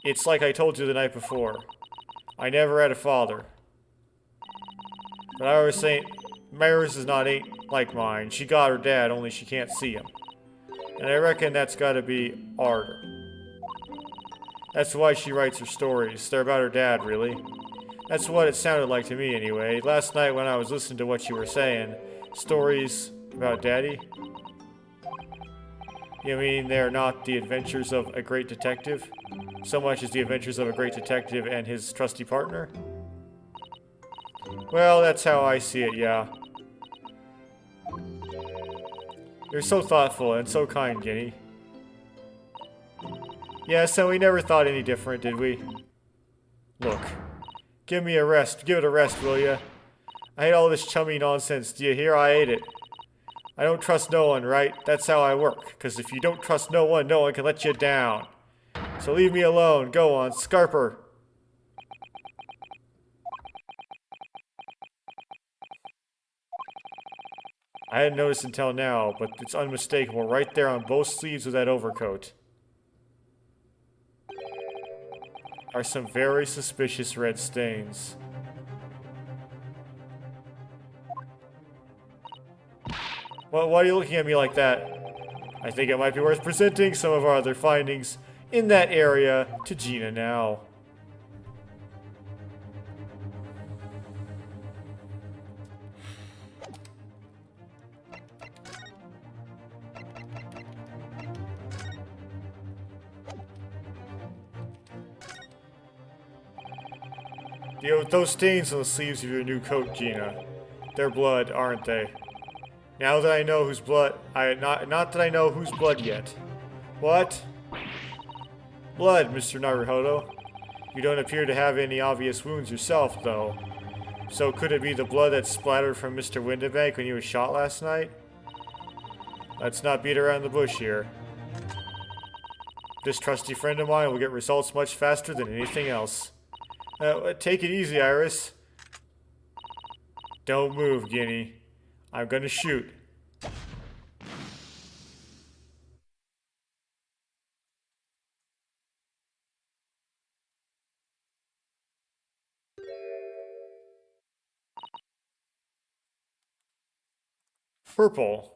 It's like I told you the night before. I never had a father. But Iris is not ain't like mine. She got her dad, only she can't see him. And I reckon that's gotta be harder. That's why she writes her stories. They're about her dad, really. That's what it sounded like to me, anyway. Last night when I was listening to what you were saying, stories about Daddy? You mean they're not the adventures of a great detective? So much as the adventures of a great detective and his trusty partner? Well, that's how I see it, yeah. You're so thoughtful and so kind, Guinea. Yeah, so we never thought any different, did we? Look. Give me a rest. Give it a rest, will ya? I hate all this chummy nonsense. Do you hear? I hate it. I don't trust no one, right? That's how I work. 'Cause if you don't trust no one can let you down. So leave me alone. Go on, Scarper. I hadn't noticed until now, but it's unmistakable right there on both sleeves of that overcoat. Are some very suspicious red stains. Well, why are you looking at me like that? I think it might be worth presenting some of our other findings in that area to Gina now. Those stains on the sleeves of your new coat, Gina. Their blood, aren't they? Now that I know whose blood, not that I know whose blood yet. What? Blood, Mr. Naruhodo. You don't appear to have any obvious wounds yourself, though. So could it be the blood that splattered from Mr. Windibank when he was shot last night? Let's not beat around the bush here. This trusty friend of mine will get results much faster than anything else. Take it easy, Iris. Don't move, Guinea. I'm gonna shoot. Purple.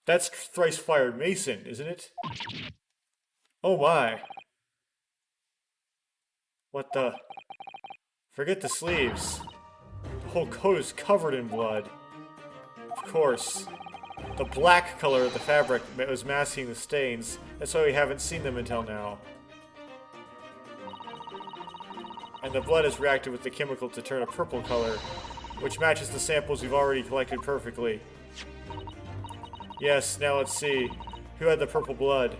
That's thrice-fired Mason, isn't it? Oh my. What the? Forget the sleeves. The whole coat is covered in blood. Of course. The black color of the fabric was masking the stains. That's why we haven't seen them until now. And the blood has reacted with the chemical to turn a purple color, which matches the samples we've already collected perfectly. Yes, now let's see. Who had the purple blood?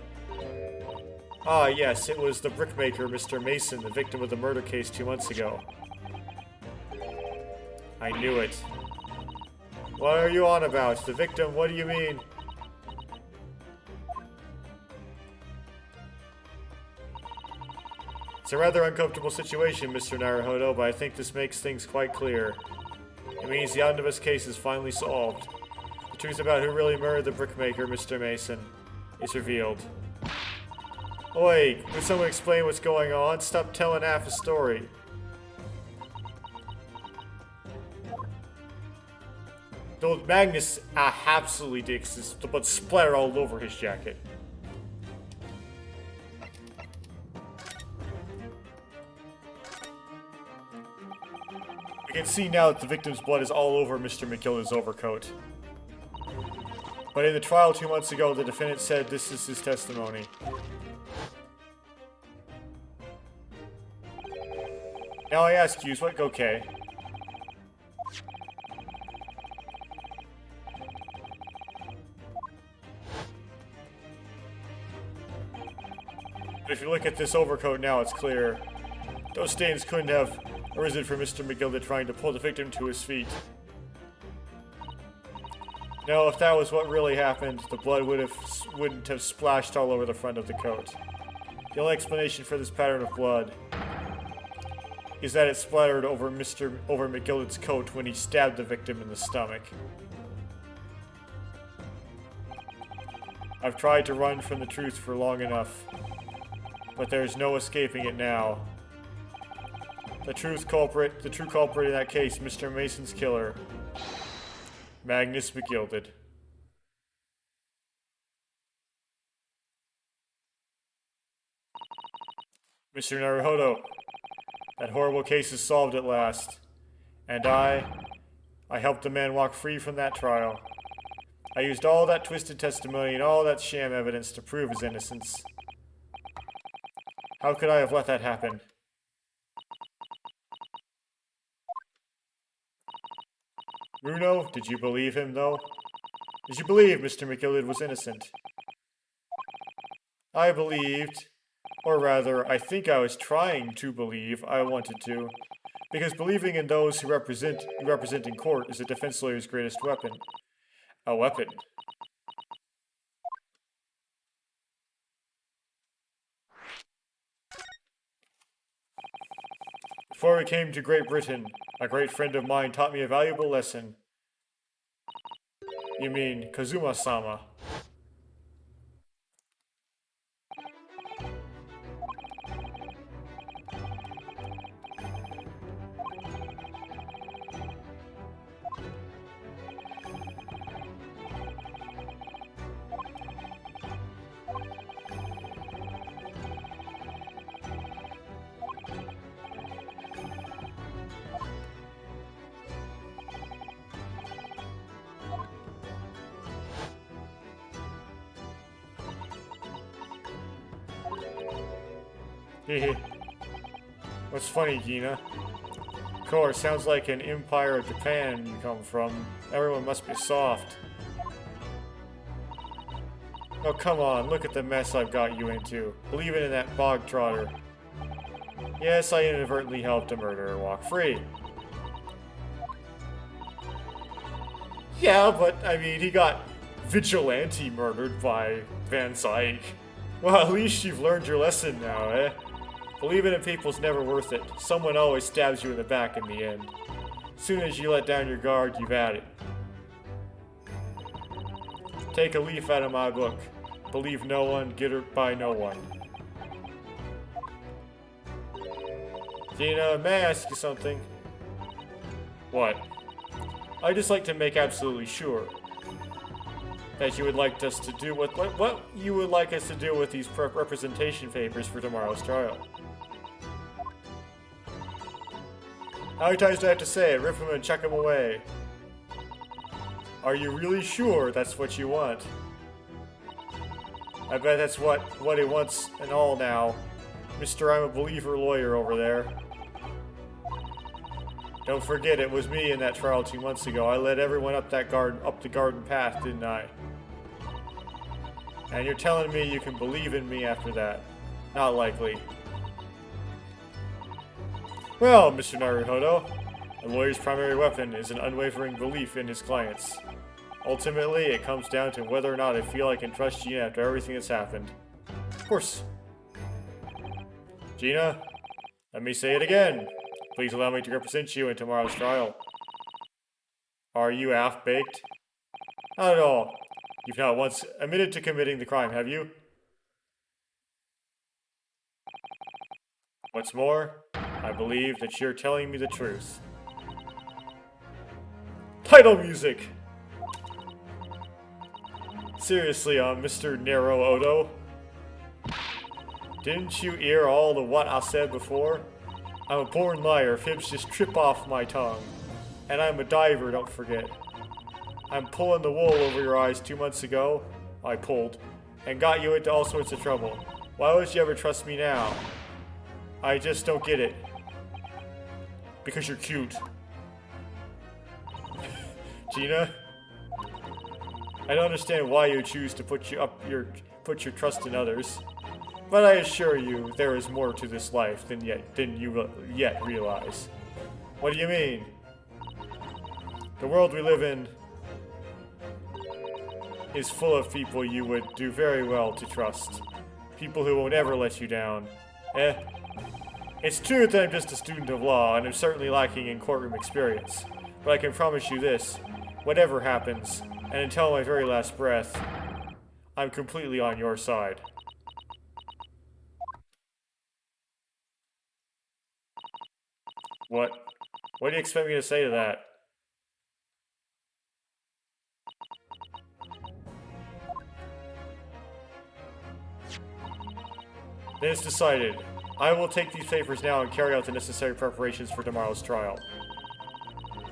Ah, yes, it was the brickmaker, Mr. Mason, the victim of the murder case 2 months ago. I knew it. What are you on about? The victim, what do you mean? It's a rather uncomfortable situation, Mr. Naruhodo, but I think this makes things quite clear. It means the omnibus case is finally solved. The truth about who really murdered the brickmaker, Mr. Mason, is revealed. Oi, can someone explain what's going on? Stop telling half a story. Though Magnus absolutely dicks his blood splatter all over his jacket. We can see now that the victim's blood is all over Mr. McGilda's overcoat. But in the trial 2 months ago, the defendant said this is his testimony. Now I ask you, is what okay? But if you look at this overcoat now, it's clear. Those stains couldn't have arisen from Mr. McGilda trying to pull the victim to his feet. No, if that was what really happened, the blood wouldn't have splashed all over the front of the coat. The only explanation for this pattern of blood is that it splattered over McGilda's coat when he stabbed the victim in the stomach. I've tried to run from the truth for long enough, but there's no escaping it now. The true culprit in that case, Mr. Mason's killer, Magnus McGilded. Mr. Naruhodo, that horrible case is solved at last. And I helped the man walk free from that trial. I used all that twisted testimony and all that sham evidence to prove his innocence. How could I have let that happen? Bruno, did you believe him, though? Did you believe Mr. McGillid was innocent? I believed, or rather, I think I was trying to believe I wanted to, because believing in those who represent in court is a defense lawyer's greatest weapon. A weapon. Before we came to Great Britain, a great friend of mine taught me a valuable lesson. You mean Kazuma-sama. Hehe. What's funny, Gina? Of course, sounds like an Empire of Japan you come from. Everyone must be soft. Oh, come on, look at the mess I've got you into. Believing in that bog trotter. Yes, I inadvertently helped a murderer walk free. Yeah, but, I mean, he got vigilante murdered by Van Zyke. Well, at least you've learned your lesson now, eh? Believing in people's never worth it. Someone always stabs you in the back in the end. As soon as you let down your guard, you've had it. Take a leaf out of my book. Believe no one, get hurt by no one. Gina, may I ask you something? What? I'd just like to make absolutely sure that you would like us to do what you would like us to do with these representation papers for tomorrow's trial. How many times do I have to say it? Rip them and chuck them away. Are you really sure that's what you want? I bet that's what he wants and all now. Mr. I'm a believer lawyer over there. Don't forget, it was me in that trial 2 months ago. I led everyone up the garden path, didn't I? And you're telling me you can believe in me after that? Not likely. Well, Mr. Naruhodo, a lawyer's primary weapon is an unwavering belief in his clients. Ultimately, it comes down to whether or not I feel I can trust Gina after everything that's happened. Of course. Gina, let me say it again. Please allow me to represent you in tomorrow's trial. Are you half-baked? Not at all. You've not once admitted to committing the crime, have you? What's more, I believe that you're telling me the truth. Title music! Seriously, Mr. Nero Odo? Didn't you hear all the what I said before? I'm a born liar, fibs just trip off my tongue. And I'm a diver, don't forget. I'm pulling the wool over your eyes 2 months ago. I pulled. And got you into all sorts of trouble. Why would you ever trust me now? I just don't get it. Because you're cute. Gina? I don't understand why you choose to put your trust in others. But I assure you, there is more to this life than you yet realize. What do you mean? The world we live in is full of people you would do very well to trust. People who will never let you down. It's true that I'm just a student of law, and I'm certainly lacking in courtroom experience. But I can promise you this, whatever happens, and until my very last breath, I'm completely on your side. What? What do you expect me to say to that? Then it's decided. I will take these papers now and carry out the necessary preparations for tomorrow's trial.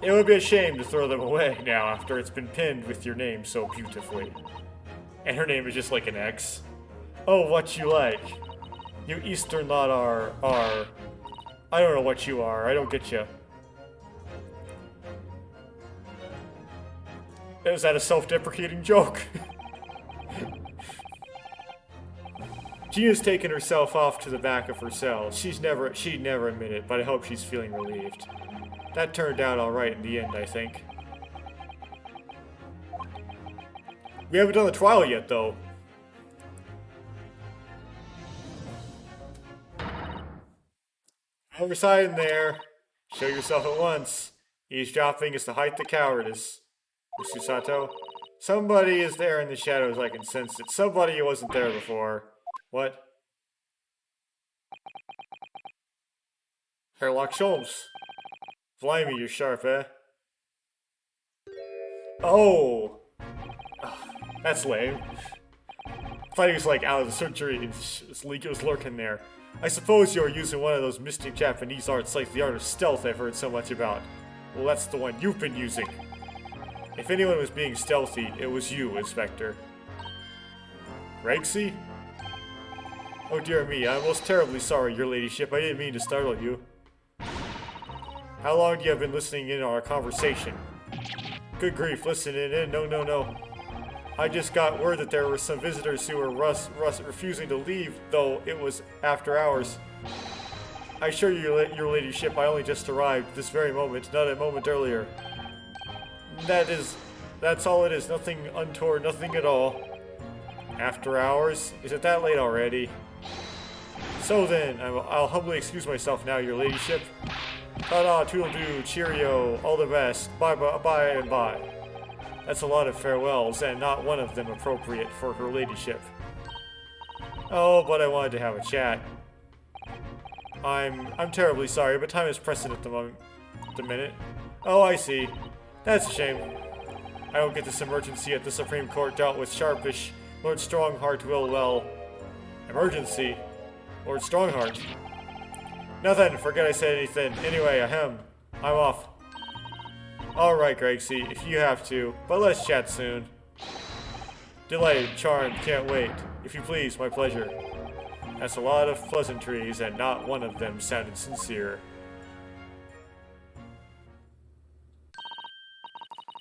It would be a shame to throw them away now after it's been pinned with your name so beautifully. And her name is just like an X. Oh, what you like. You Eastern lot are... I don't know what you are. I don't get you. Is that a self-deprecating joke? Gina's taken herself off to the back of her cell. She'd never admit it, but I hope she's feeling relieved. That turned out alright in the end, I think. We haven't done the trial yet, though. Overside in there. Show yourself at once. Eavesdropping is the height of cowardice. Mr. Sato? Somebody is there in the shadows, I can sense it. Somebody who wasn't there before. What? Herlock Sholmes. Blimey, you're sharp, eh? Oh! That's lame. I thought he was like out of the surgery and it was lurking there. I suppose you're using one of those mystic Japanese arts like the art of stealth I've heard so much about. Well, that's the one you've been using. If anyone was being stealthy, it was you, Inspector. Regsy? Oh dear me, I'm most terribly sorry, your ladyship. I didn't mean to startle you. How long have you been listening in on our conversation? Good grief, listening in? No. I just got word that there were some visitors who were refusing to leave, though it was after hours. I assure you, your ladyship, I only just arrived this very moment, not a moment earlier. That's all it is, nothing untoward, nothing at all. After hours? Is it that late already? So then, I'll humbly excuse myself now, your ladyship. Ta-da, toodle-doo, cheerio, all the best, bye and bye. That's a lot of farewells, and not one of them appropriate for her ladyship. Oh, but I wanted to have a chat. I'm terribly sorry, but time is pressing at the minute. Oh, I see. That's a shame. I don't get this emergency at the Supreme Court dealt with sharpish. Lord Strongheart will, well... Emergency? Lord Strongheart? Nothing, forget I said anything. Anyway, I'm off. Alright, Gregsy, if you have to, but let's chat soon. Delighted, charmed, can't wait. If you please, my pleasure. That's a lot of pleasantries, and not one of them sounded sincere.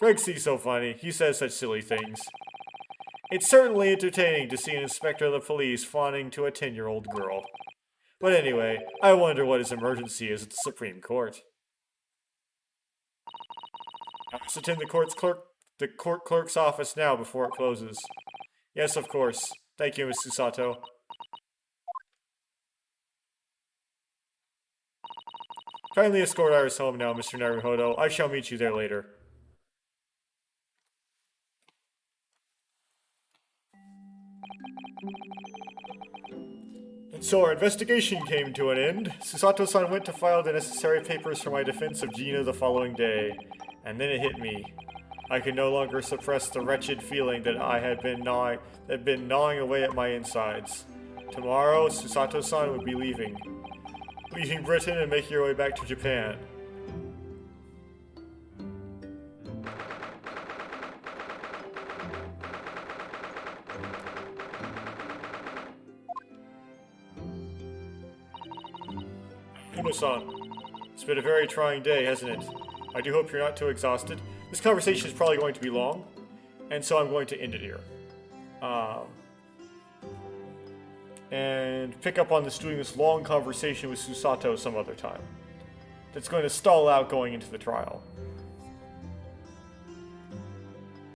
Gregsy's so funny, he says such silly things. It's certainly entertaining to see an inspector of the police fawning to a 10-year-old girl. But anyway, I wonder what his emergency is at the Supreme Court. I must attend the court clerk's office now before it closes. Yes, of course. Thank you, Miss Susato. Kindly escort Iris home now, Mr. Naruhodo. I shall meet you there later. And so our investigation came to an end. Susato-san went to file the necessary papers for my defense of Gina the following day. And then it hit me. I could no longer suppress the wretched feeling that had been gnawing away at my insides. Tomorrow, Susato-san would be leaving Britain and making her way back to Japan. Uno-san, it's been a very trying day, hasn't it? I do hope you're not too exhausted. This conversation is probably going to be long, and so I'm going to end it here. And pick up on doing this long conversation with Susato some other time. That's going to stall out going into the trial.